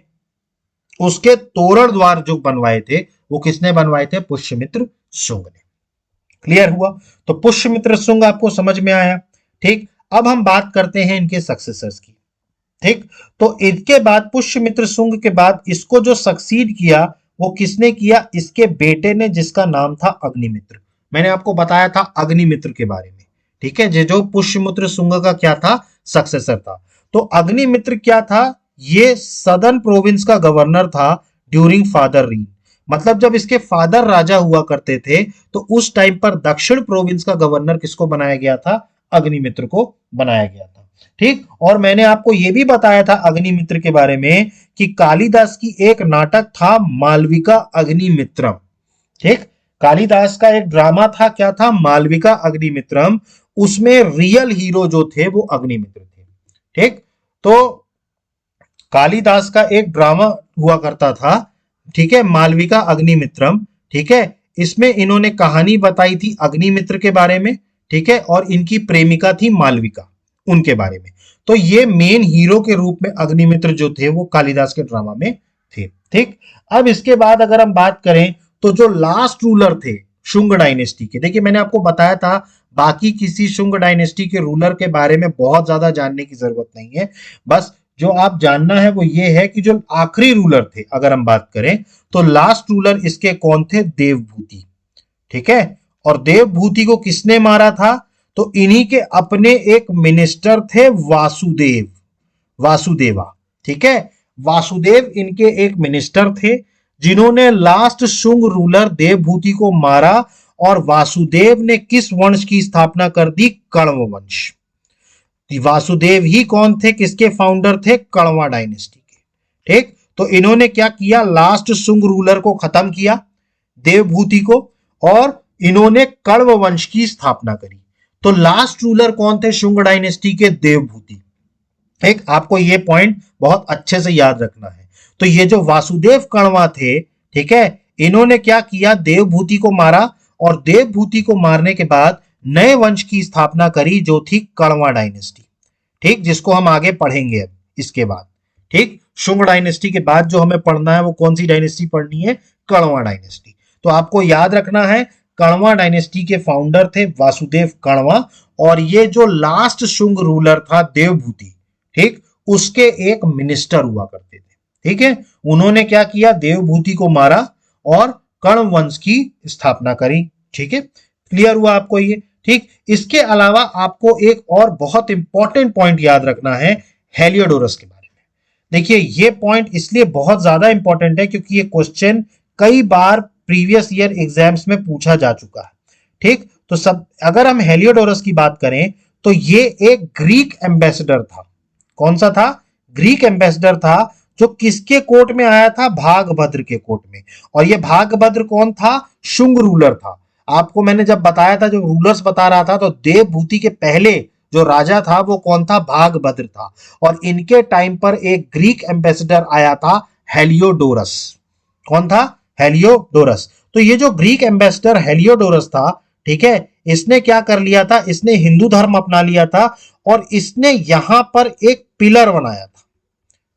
उसके तोरण द्वार जो बनवाए थे वो किसने बनवाए थे? पुष्यमित्र शुंग ने। क्लियर हुआ? तो पुष्यमित्र शुंग आपको समझ में आया, ठीक। अब हम बात करते हैं इनके सक्सेसर्स की, ठीक। तो इनके बाद पुष्यमित्र शुंग के बाद इसको जो सक्सीड किया वो किसने किया? इसके बेटे ने, जिसका नाम था अग्निमित्र। मैंने आपको बताया था अग्निमित्र के बारे में, ठीक है, जो पुष्यमित्र शुंग का क्या था? सक्सेसर था। तो अग्निमित्र क्या था? ये सदर्न प्रोविंस का गवर्नर था ड्यूरिंग फादर रीन। मतलब जब इसके फादर राजा हुआ करते थे तो उस टाइम पर दक्षिण प्रोविंस का गवर्नर किसको बनाया गया था? अग्निमित्र को बनाया गया था। ठीक। और मैंने आपको यह भी बताया था अग्निमित्र के बारे में कि कालिदास की एक नाटक था मालविका अग्निमित्रम। ठीक। कालिदास का एक ड्रामा था, क्या था, मालविका अग्निमित्रम। उसमें रियल हीरो जो थे वो अग्निमित्र थे। ठीक। तो कालिदास का एक ड्रामा हुआ करता था, ठीक है, मालविका अग्निमित्रम। ठीक है। इसमें इन्होंने कहानी बताई थी अग्निमित्र के बारे में, ठीक है, और इनकी प्रेमिका थी मालविका, उनके बारे में। तो ये मेन हीरो के रूप में अग्निमित्र जो थे वो कालिदास के ड्रामा में थे। ठीक। अब इसके बाद अगर हम बात करें तो जो लास्ट रूलर थे शुंग डायनेस्टी के, देखिए मैंने आपको बताया था बाकी किसी शुंग डायनेस्टी के रूलर के बारे में बहुत ज्यादा जानने की जरूरत नहीं है। बस जो आप जानना है वो ये है कि जो आखिरी रूलर थे अगर हम बात करें तो लास्ट रूलर इसके कौन थे, देवभूति। ठीक है। और देवभूति को किसने मारा था, तो इन्हीं के अपने एक मिनिस्टर थे वासुदेव, वासुदेवा। ठीक है। वासुदेव इनके एक मिनिस्टर थे जिन्होंने लास्ट शुंग रूलर देवभूति को मारा। और वासुदेव ने किस वंश की स्थापना कर दी, कण्व वंश। वासुदेव ही कौन थे, किसके फाउंडर थे, कण्वा डायनेस्टी के। ठीक। तो इन्होंने क्या किया, लास्ट शुंग रूलर को खत्म किया, देवभूति को, और इन्होंने कण्व वंश की स्थापना करी। तो लास्ट रूलर कौन थे शुंग डायनेस्टी के, देवभूति। एक आपको ये पॉइंट बहुत अच्छे से याद रखना है। तो ये जो वासुदेव कण्वा थे, ठीक है, इन्होंने क्या किया, देवभूति को मारा, और देवभूति को मारने के बाद नए वंश की स्थापना करी जो थी कण्वा डायनेस्टी। ठीक। जिसको हम आगे पढ़ेंगे अब इसके बाद। ठीक। शुंग डायनेस्टी के बाद जो हमें पढ़ना है वो कौन सी डायनेस्टी पढ़नी है, कण्वा डायनेस्टी। तो आपको याद रखना है कण्वा डायनेस्टी के फाउंडर थे वासुदेव कण्वा, और ये जो लास्ट शुंग रूलर था देवभूति, ठीक, उसके एक मिनिस्टर हुआ करते थे। ठीक है। उन्होंने क्या किया, देवभूति को मारा और कण्व वंश की स्थापना करी। ठीक है। क्लियर हुआ आपको ये। ठीक। इसके अलावा आपको एक और बहुत इंपॉर्टेंट पॉइंट याद रखना है हेलियोडोरस के बारे में। देखिए ये पॉइंट इसलिए बहुत ज्यादा इंपॉर्टेंट है क्योंकि ये क्वेश्चन कई बार प्रीवियस ईयर एग्जाम्स में पूछा जा चुका है। ठीक। तो सब अगर हम हेलियोडोरस की बात करें तो ये एक ग्रीक एम्बेसडर था। कौन सा था, ग्रीक एम्बेसडर था, जो किसके कोर्ट में आया था, भागभद्र के कोर्ट में। और ये भागभद्र कौन था, शुंग रूलर था। आपको मैंने जब बताया था, जो रूलर्स बता रहा था, तो देवभूति के पहले जो राजा था वो कौन था, भागभद्र था। और इनके टाइम पर एक ग्रीक एम्बेसडर आया था, हेलियोडोरस। कौन था, हेलियोडोरस। तो ये जो ग्रीक एम्बेसडर हेलियोडोरस था, ठीक है, इसने क्या कर लिया था, इसने हिंदू धर्म अपना लिया था और इसने यहां पर एक पिलर बनाया था।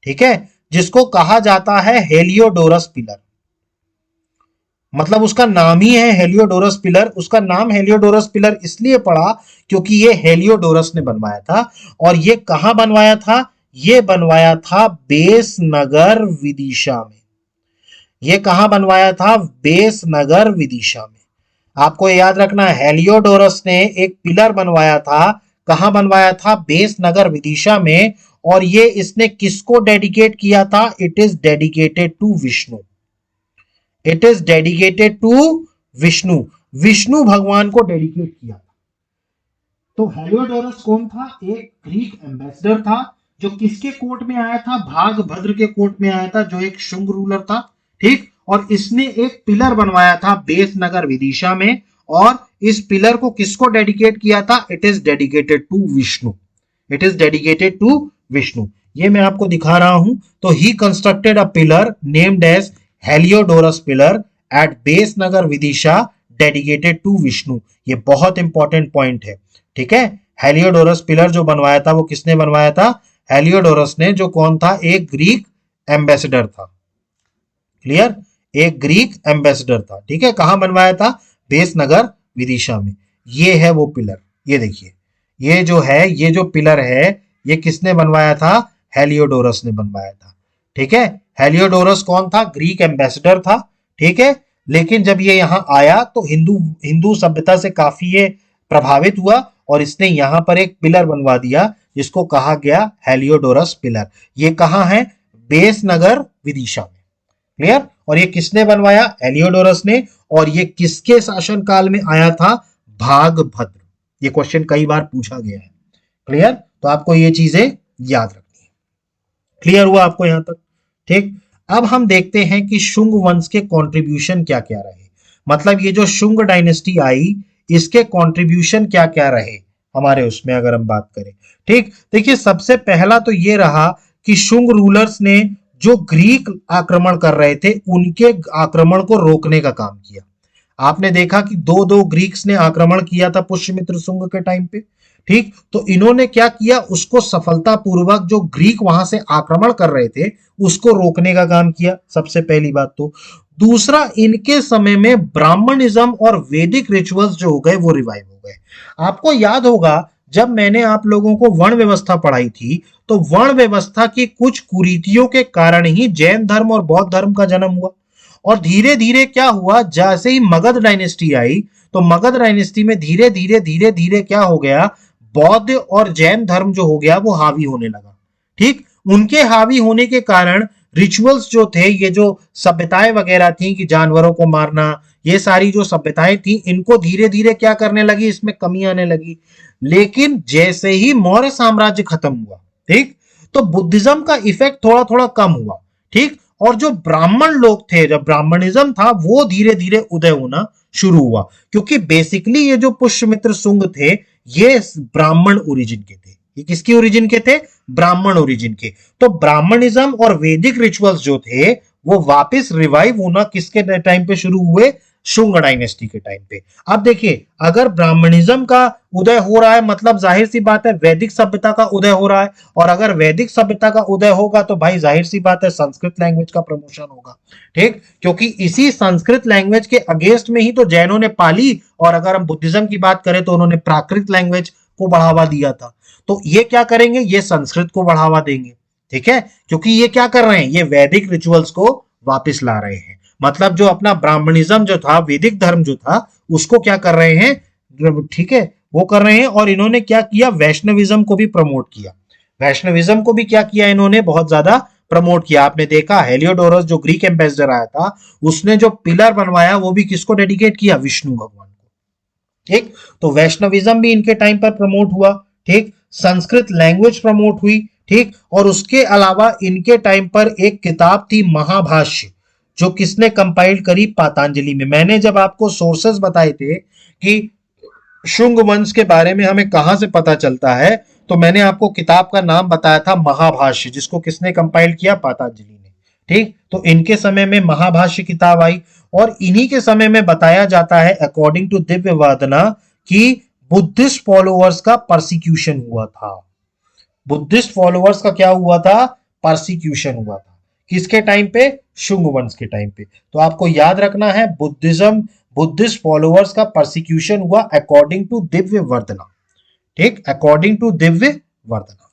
ठीक है। जिसको कहा जाता है हेलियोडोरस पिलर। मतलब उसका नाम ही है हेलियोडोरस पिलर। उसका नाम हेलियोडोरस पिलर इसलिए पड़ा क्योंकि ये हेलियोडोरस ने बनवाया था। और ये कहां बनवाया था, ये बनवाया था बेस नगर विदिशा में। ये कहां बनवाया था, बेस नगर विदिशा में। आपको याद रखना है हेलियोडोरस ने एक पिलर बनवाया था, कहां बनवाया था, बेस नगर विदिशा में। और ये इसने किसको डेडिकेट किया था, it is dedicated to Vishnu. It is dedicated to Vishnu. Vishnu भगवान को डेडिकेट किया था। तो हेलियोडोरस कौन था, एक ग्रीक एम्बेसडर था जो किसके कोर्ट में आया था, भागभद्र के कोर्ट में आया था, जो एक शुंग रूलर था। ठीक। और इसने एक पिलर बनवाया था बेस नगर विदिशा में। और इस पिलर को किसको डेडिकेट किया था, it is dedicated to Vishnu. It is dedicated to Vishnu. ये मैं आपको दिखा रहा हूं। तो he constructed a pillar named as Heliodorus pillar at Besnagar Vidisha dedicated to Vishnu. ये बहुत इंपॉर्टेंट पॉइंट है। ठीक है। हेलियोडोरस पिलर जो बनवाया था वो किसने बनवाया था, हेलियोडोरस ने, जो कौन था, एक ग्रीक एम्बेसडर था। क्लियर, एक ग्रीक एम्बेसडर था। ठीक है। कहां बनवाया था, बेस नगर विदिशा में। ये है वो पिलर। ये देखिए, ये जो है, ये जो पिलर है, ये किसने बनवाया था, हेलियोडोरस ने बनवाया था। ठीक है। हेलियोडोरस कौन था, ग्रीक एम्बेसडर था। ठीक है। लेकिन जब ये यहां आया तो हिंदू सभ्यता से काफी ये प्रभावित हुआ और इसने यहां पर एक पिलर बनवा दिया जिसको कहा गया हेलियोडोरस पिलर। ये कहां है, बेस नगर विदिशा में। क्लियर। और ये किसने बनवाया, हेलियोडोरस ने। और ये किसके शासन काल में आया था, भागभद्र। ये क्वेश्चन कई बार पूछा गया है। क्लियर। तो आपको ये चीजें याद रखनी है। क्लियर हुआ आपको यहां तक? ठीक, अब हम देखते हैं कि शुंग वंश के कंट्रीब्यूशन क्या क्या रहे। मतलब ये जो शुंग डायनेस्टी आई, इसके कंट्रीब्यूशन क्या क्या रहे हमारे उसमें, अगर हम बात करें। ठीक, देखिए सबसे पहला तो ये रहा कि शुंग रूलर्स ने जो ग्रीक आक्रमण कर रहे थे उनके आक्रमण को रोकने का काम किया। आपने देखा कि दो दो ग्रीक्स ने आक्रमण किया था पुष्यमित्र शुंग के टाइम पे। ठीक, तो इन्होंने क्या किया, उसको सफलतापूर्वक जो ग्रीक वहां से आक्रमण कर रहे थे उसको रोकने का काम किया, सबसे पहली बात तो। दूसरा, इनके समय में ब्राह्मणिज्म और वैदिक रिचुअल्स जो हो गए वो रिवाइव हो गए। आपको याद होगा जब मैंने आप लोगों को वर्ण व्यवस्था पढ़ाई थी, तो वर्ण व्यवस्था की कुछ कुरीतियों के कारण ही जैन धर्म और बौद्ध धर्म का जन्म हुआ। और धीरे धीरे क्या हुआ, जैसे ही मगध डायनेस्टी आई, तो मगध डायनेस्टी में धीरे धीरे धीरे धीरे क्या हो गया, बौद्ध और जैन धर्म जो हो गया वो हावी होने लगा। ठीक, उनके हावी होने के कारण रिचुअल्स जो थे, ये जो सभ्यताएं वगैरह थी कि जानवरों को मारना, ये सारी जो सभ्यताएं थी, इनको धीरे धीरे क्या करने लगी, इसमें कमी आने लगी। लेकिन जैसे ही मौर्य साम्राज्य खत्म हुआ, ठीक, तो बुद्धिज्म का इफेक्ट थोड़ा थोड़ा कम हुआ। ठीक, और जो ब्राह्मण लोग थे, जब ब्राह्मणिज्म था वो धीरे धीरे उदय होना शुरू हुआ, क्योंकि बेसिकली ये जो पुष्यमित्र शुंग थे ये ब्राह्मण ओरिजिन के थे। ये किसकी ओरिजिन के थे? ब्राह्मण ओरिजिन के। तो ब्राह्मणिज्म और वैदिक रिचुअल्स जो थे वो वापस रिवाइव होना किसके टाइम पे शुरू हुए? शुंग डायनेस्टी के टाइम पे। अब देखिए, अगर ब्राह्मणिज्म का उदय हो रहा है मतलब जाहिर सी बात है वैदिक सभ्यता का उदय हो रहा है, और अगर वैदिक सभ्यता का उदय होगा तो भाई जाहिर सी बात है संस्कृत लैंग्वेज का प्रमोशन होगा। ठीक, क्योंकि इसी संस्कृत लैंग्वेज के अगेंस्ट में ही तो जैनों ने पाली, और अगर हम बुद्धिज्म की बात करें तो उन्होंने प्राकृत लैंग्वेज को बढ़ावा दिया था। तो ये क्या करेंगे, ये संस्कृत को बढ़ावा देंगे। ठीक है, क्योंकि ये क्या कर रहे हैं, ये वैदिक रिचुअल्स को वापस ला रहे हैं। मतलब जो अपना ब्राह्मणिज्म जो था, वैदिक धर्म जो था, उसको क्या कर रहे हैं, ठीक है, वो कर रहे हैं। और इन्होंने क्या किया, वैष्णविज्म को भी प्रमोट किया। वैष्णविज्म को भी क्या किया इन्होंने, बहुत ज्यादा प्रमोट किया। आपने देखा हेलियोडोरस जो ग्रीक एम्बेसडर आया था, उसने जो पिलर बनवाया वो भी किसको डेडिकेट किया? विष्णु भगवान को। ठीक, तो वैष्णविज्म भी इनके टाइम पर प्रमोट हुआ। ठीक, संस्कृत लैंग्वेज प्रमोट हुई। ठीक, और उसके अलावा इनके टाइम पर एक किताब थी महाभाष्य, जो किसने कंपाइल्ड करी? पातंजलि में। मैंने जब आपको सोर्सेस बताए थे कि शुंग वंश के बारे में हमें कहां से पता चलता है, तो मैंने आपको किताब का नाम बताया था महाभाष्य, जिसको किसने कंपाइल किया? पातंजलि ने। ठीक, तो इनके समय में महाभाष्य किताब आई, और इन्हीं के समय में बताया जाता है अकॉर्डिंग टू दिव्य वर्धना कि बुद्धिस्ट फॉलोअर्स का परसिक्यूशन हुआ था। बुद्धिस्ट फॉलोअर्स का क्या हुआ था? परसिक्यूशन हुआ था। किसके टाइम पे? शुंग वंश के टाइम पे। तो आपको याद रखना है, बुद्धिस्ट फॉलोअर्स का परसिक्यूशन हुआ अकॉर्डिंग टू दिव्य वर्धना। ठीक, अकॉर्डिंग टू दिव्य वर्धना।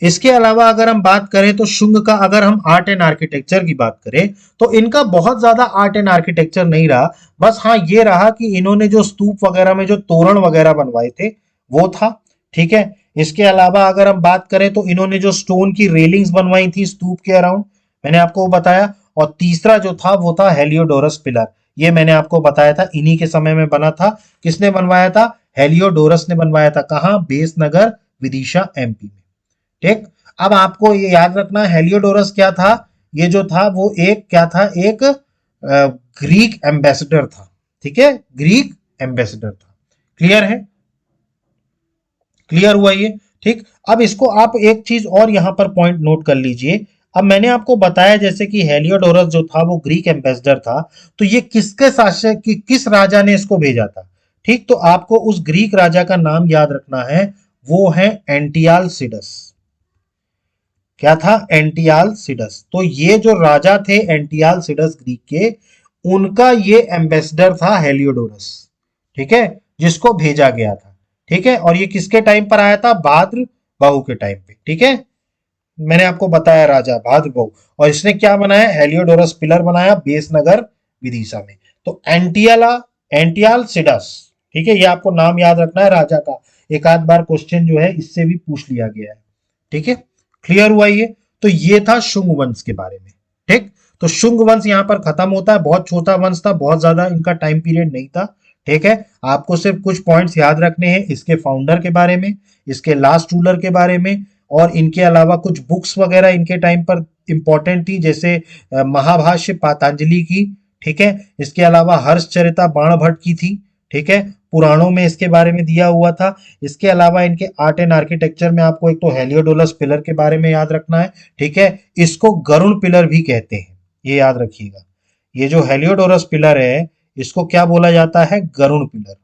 इसके अलावा अगर हम बात करें तो शुंग का, अगर हम आर्ट एंड आर्किटेक्चर की बात करें तो इनका बहुत ज्यादा आर्ट एंड आर्किटेक्चर नहीं रहा। बस हाँ ये रहा कि इन्होंने जो स्तूप वगैरह में जो तोरण वगैरह बनवाए थे वो था। ठीक है, इसके अलावा अगर हम बात करें तो इन्होंने जो स्टोन की रेलिंग्स बनवाई थी स्तूप के अराउंड, मैंने आपको बताया। और तीसरा जो था वो था हेलियोडोरस पिलर। ये मैंने आपको बताया था इन्हीं के समय में बना था। किसने बनवाया था? हेलियोडोरस ने बनवाया था। कहां? बेसनगर, विदिशा, एमपी में। ठीक, अब आपको ये याद रखना हेलियोडोरस क्या था? ये जो था वो एक क्या था, एक ग्रीक एम्बेसडर था। ठीक है, ग्रीक एम्बेसडर था। क्लियर है? क्लियर हुआ ये? ठीक, अब इसको आप एक चीज और यहां पर पॉइंट नोट कर लीजिए। अब मैंने आपको बताया जैसे कि हेलियोडोरस जो था वो ग्रीक एम्बेसडर था, तो ये किसके शासक किस राजा ने इसको भेजा था? ठीक, तो आपको उस ग्रीक राजा का नाम याद रखना है, वो है एंटियालसिडस। क्या था? एंटियालसिडस। तो ये जो राजा थे एंटियालसिडस ग्रीक के, उनका ये एम्बेसडर था हेलियोडोरस। ठीक है, जिसको भेजा गया था। ठीक है, और ये किसके टाइम पर आया था? भाद्र बहु के टाइम पे। ठीक है, मैंने आपको बताया राजा भाद्र बहु। और इसने क्या बनाया? हेलियोडोरस पिलर बनाया बेसनगर, विदिशा में। तो एंटियालसिडस। ठीक है, ये आपको नाम याद रखना है राजा का। एक आध बार क्वेश्चन जो है इससे भी पूछ लिया गया है। ठीक है, क्लियर हुआ ये? तो ये था शुंग वंश के बारे में। ठीक, तो शुंग वंश यहां पर खत्म होता है। बहुत छोटा वंश था, बहुत ज्यादा इनका टाइम पीरियड नहीं था। ठीक है, आपको सिर्फ कुछ पॉइंट्स याद रखने हैं इसके फाउंडर के बारे में, इसके लास्ट रूलर के बारे में, और इनके अलावा कुछ बुक्स वगैरह इनके टाइम पर इंपॉर्टेंट थी, जैसे महाभाष्य पातंजलि की, ठीक है, इसके अलावा हर्षचरिता बाणभट्ट की थी, ठीक है, पुराणों में इसके बारे में दिया हुआ था। इसके अलावा इनके आर्ट एंड आर्किटेक्चर में आपको एक तो हेलियोडोलस पिलर के बारे में याद रखना है, ठीक है, इसको गरुड़ पिलर भी कहते हैं, ये याद रखिएगा। ये जो हेलियोडोरस पिलर है इसको क्या बोला जाता है, गरुड़ पिलर,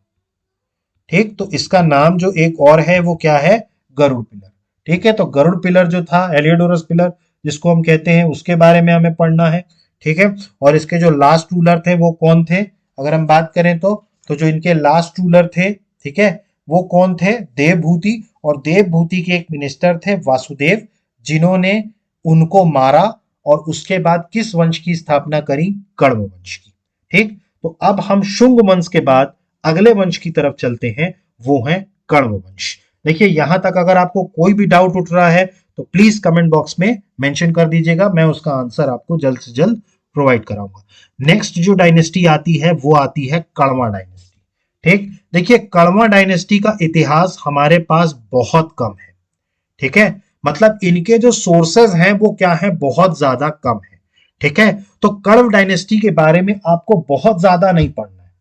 ठीक। तो इसका नाम जो एक और है वो क्या है, गरुड़ पिलर, ठीक है। तो गरुड़ पिलर जो था, हेलियोडोरस पिलर जिसको हम कहते हैं, उसके बारे में हमें पढ़ना है, ठीक है। और इसके जो लास्ट रूलर थे वो कौन थे, अगर हम बात करें तो जो इनके लास्ट रूलर थे, ठीक है, वो कौन थे, देवभूति। और देवभूति के एक मिनिस्टर थे वासुदेव, जिन्होंने उनको मारा और उसके बाद किस वंश की स्थापना करी, कण्व वंश की, ठीक। तो अब हम शुंग वंश के बाद अगले वंश की तरफ चलते हैं, वो है कण्व वंश। देखिए यहां तक अगर आपको कोई भी डाउट उठ रहा है तो प्लीज कमेंट बॉक्स में मेंशन कर दीजिएगा, मैं उसका आंसर आपको जल्द से जल्द प्रोवाइड कराऊंगा। नेक्स्ट जो डायनेस्टी आती है वो आती है कण्वा डायनेस्टी, ठीक। देखिए कण्वा डायनेस्टी का इतिहास हमारे पास बहुत कम है, ठीक है, मतलब इनके जो सोर्सेज हैं वो क्या है, बहुत ज्यादा कम है, ठीक है। तो कण्व डायनेस्टी के बारे में आपको बहुत ज्यादा नहीं पढ़ना है,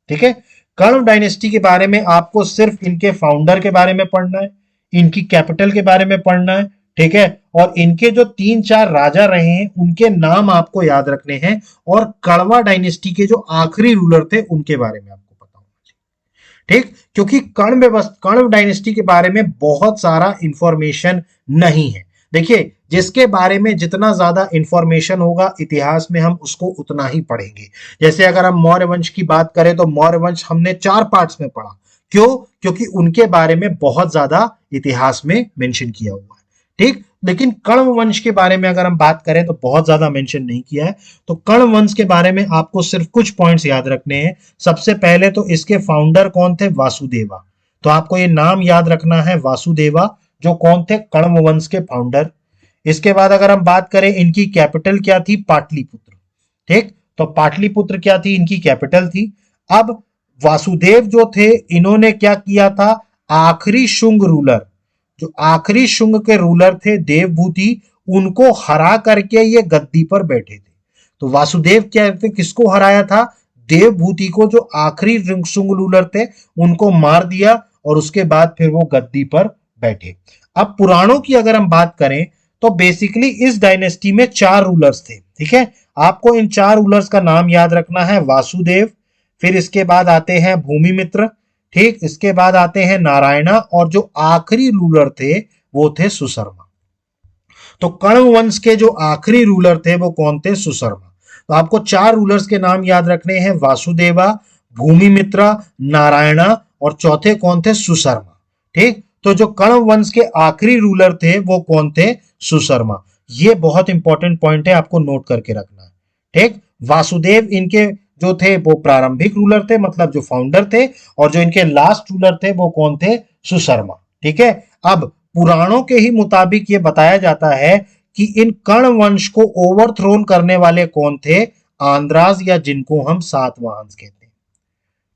ठीक है। कण्व डायनेस्टी के बारे में आपको सिर्फ इनके फाउंडर के बारे में पढ़ना है, इनकी कैपिटल के बारे में पढ़ना है, ठीक है, और इनके जो 3-4 राजा रहे हैं उनके नाम आपको याद रखने हैं, और कण्वा डायनेस्टी के जो आखिरी रूलर थे उनके बारे में आपको पता होना चाहिए, ठीक। क्योंकि कण्व डायनेस्टी के बारे में बहुत सारा इंफॉर्मेशन नहीं है। देखिए जिसके बारे में जितना ज्यादा इंफॉर्मेशन होगा इतिहास में, हम उसको उतना ही पढ़ेंगे। जैसे अगर हम मौर्य वंश की बात करें तो मौर्य वंश हमने 4 पार्ट्स में पढ़ा, क्यों, क्योंकि उनके बारे में बहुत ज्यादा इतिहास में मेंशन किया हुआ है, ठीक। लेकिन कण्व वंश के बारे में अगर हम बात करें तो बहुत ज्यादा मेंशन नहीं किया है। तो कण्व वंश के बारे में आपको सिर्फ कुछ पॉइंट्स याद रखने हैं। सबसे पहले तो इसके फाउंडर कौन थे, वासुदेवा, तो आपको ये नाम याद रखना है, वासुदेवा, जो कौन थे, कण्व वंश के फाउंडर। इसके बाद अगर हम बात करें इनकी कैपिटल क्या थी, पाटलिपुत्र, ठीक। तो पाटलिपुत्र क्या थी, इनकी कैपिटल थी। अब वासुदेव जो थे इन्होंने क्या किया था, आखिरी शुंग रूलर, जो आखिरी शुंग के रूलर थे देवभूति, उनको हरा करके ये गद्दी पर बैठे थे। तो वासुदेव क्या थे, किसको हराया था, देवभूति को, जो आखिरी शुंग रूलर थे उनको मार दिया, और उसके बाद फिर वो गद्दी पर बैठे। अब पुराणों की अगर हम बात करें तो बेसिकली इस डायनेस्टी में 4 रूलर्स थे, ठीक है। आपको इन 4 रूलर्स का नाम याद रखना है, वासुदेव, फिर इसके बाद आते हैं भूमिमित्र, ठीक, इसके बाद आते हैं नारायणा, और जो आखिरी रूलर थे वो थे सुशर्मा। तो कण्व वंश के जो आखिरी रूलर थे वो कौन थे, सुशर्मा। तो आपको 4 रूलर्स के नाम याद रखने हैं, वासुदेवा, भूमिमित्रा, नारायणा, और चौथे कौन थे, सुशर्मा, ठीक। तो जो कण्व वंश के आखिरी रूलर थे वो कौन थे, सुशर्मा। ये बहुत इंपॉर्टेंट पॉइंट है, आपको नोट करके रखना है, ठीक। वासुदेव इनके जो थे वो प्रारंभिक रूलर थे, मतलब जो फाउंडर थे, और जो इनके लास्ट रूलर थे वो कौन थे, सुशर्मा, ठीक है। अब पुराणों के ही मुताबिक ये बताया जाता है कि इन कर्ण वंश को ओवरथ्रोन करने वाले कौन थे, आंद्राज, या जिनको हम सातवाहन कहते हैं,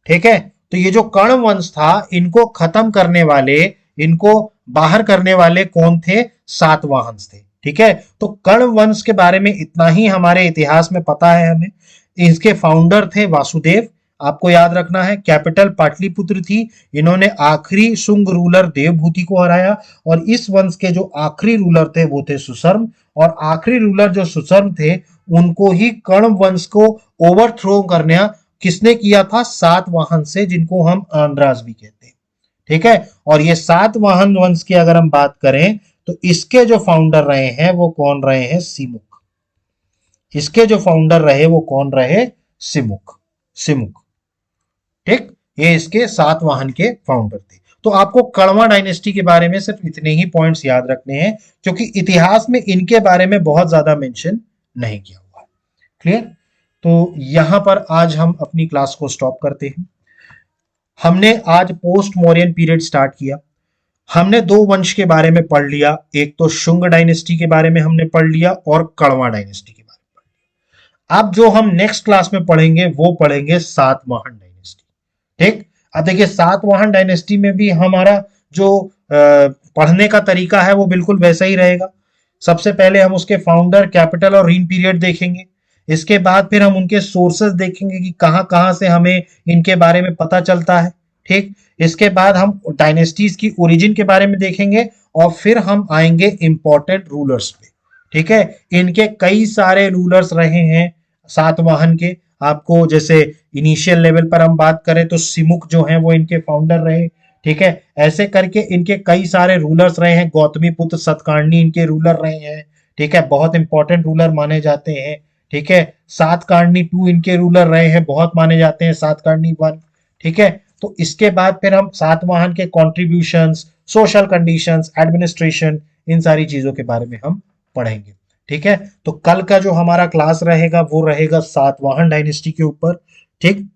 ठीक है। तो ये जो कर्ण वंश था इनको खत्म करने वाले, इनको बाहर करने वाले कौन थे, सातवाहन थे, ठीक है। तो कर्ण वंश के बारे में इतना ही हमारे इतिहास में पता है हमें। इसके फाउंडर थे वासुदेव, आपको याद रखना है, कैपिटल पाटलिपुत्र थी, इन्होंने आखिरी शुंग रूलर देवभूति को हराया, और इस वंश के जो आखिरी रूलर थे वो थे सुशर्म, और आखिरी रूलर जो सुशर्म थे उनको ही कर्ण वंश को ओवरथ्रो करने किसने किया था, सातवाहन से, जिनको हम आंद्राज भी कहते हैं, ठीक है। और ये सातवाहन वंश की अगर हम बात करें तो इसके जो फाउंडर रहे हैं वो कौन रहे हैं, सिमुक। इसके जो फाउंडर रहे वो कौन रहे, सिमुक, सिमुक, ठीक। ये इसके सातवाहन के फाउंडर थे। तो आपको कण्वा डायनेस्टी के बारे में सिर्फ इतने ही पॉइंट्स याद रखने हैं, क्योंकि इतिहास में इनके बारे में बहुत ज्यादा मेंशन नहीं किया हुआ है, क्लियर। तो यहां पर आज हम अपनी क्लास को स्टॉप करते हैं। हमने आज पोस्ट मौर्यन पीरियड स्टार्ट किया। हमने 2 वंश के बारे में पढ़ लिया, एक तो शुंग डायनेस्टी के बारे में हमने पढ़ लिया और कण्वा डायनेस्टी के बारे में पढ़ लिया। अब जो हम नेक्स्ट क्लास में पढ़ेंगे वो पढ़ेंगे सातवाहन डायनेस्टी, ठीक। अब देखिए सातवाहन डायनेस्टी में भी हमारा जो पढ़ने का तरीका है वो बिल्कुल वैसा ही रहेगा। सबसे पहले हम उसके फाउंडर, कैपिटल और रीन पीरियड देखेंगे। इसके बाद फिर हम उनके सोर्सेज देखेंगे कि कहाँ कहाँ से हमें इनके बारे में पता चलता है। ठीक। इसके बाद हम डायनेस्टीज की ओरिजिन के बारे में देखेंगे और फिर हम आएंगे इंपॉर्टेंट रूलर्स पे। ठीक है। इनके कई सारे रूलर्स रहे हैं सातवाहन के। आपको जैसे इनिशियल लेवल पर हम बात करें तो सिमुक जो है वो इनके फाउंडर रहे। ठीक है। ऐसे करके इनके कई सारे रूलर्स रहे हैं। गौतमी पुत्र सतकर्णी इनके रूलर रहे हैं। ठीक है। बहुत इंपॉर्टेंट रूलर माने जाते हैं। ठीक है। सातकर्णी टू इनके रूलर रहे हैं, बहुत माने जाते हैं सातकर्णी वन। ठीक है। तो इसके बाद फिर हम सातवाहन के कॉन्ट्रीब्यूशंस, सोशल कंडीशंस, एडमिनिस्ट्रेशन, इन सारी चीजों के बारे में हम पढ़ेंगे। ठीक है। तो कल का जो हमारा क्लास रहेगा वो रहेगा सातवाहन डायनेस्टी के ऊपर। ठीक।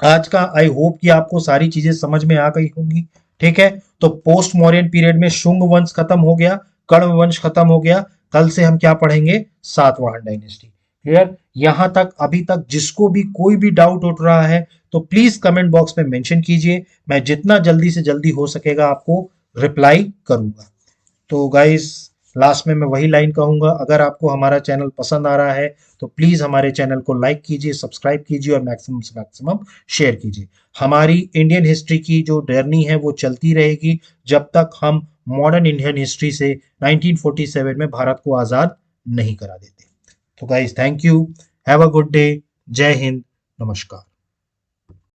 आज का आई होप कि आपको सारी चीजें समझ में आ गई होंगी। ठीक है। तो पोस्ट मौर्यन पीरियड में शुंग वंश खत्म हो गया, कण्व वंश खत्म हो गया। कल से हम क्या पढ़ेंगे? सातवाहन डायनेस्टी। क्लियर? यहां तक अभी तक जिसको भी कोई भी डाउट उठ रहा है तो प्लीज कमेंट बॉक्स में मेंशन कीजिए। मैं जितना जल्दी से जल्दी हो सकेगा आपको रिप्लाई करूंगा। तो गाइस लास्ट में मैं वही लाइन कहूंगा, अगर आपको हमारा चैनल पसंद आ रहा है तो प्लीज हमारे चैनल को लाइक कीजिए, सब्सक्राइब कीजिए और मैक्सिमम से मैक्सिमम शेयर कीजिए। हमारी इंडियन हिस्ट्री की जो जर्नी है वो चलती रहेगी जब तक हम मॉडर्न इंडियन हिस्ट्री से 1947 में भारत को आजाद नहीं करा देते। तो guys thank you, have a good day, जय हिंद, नमस्कार।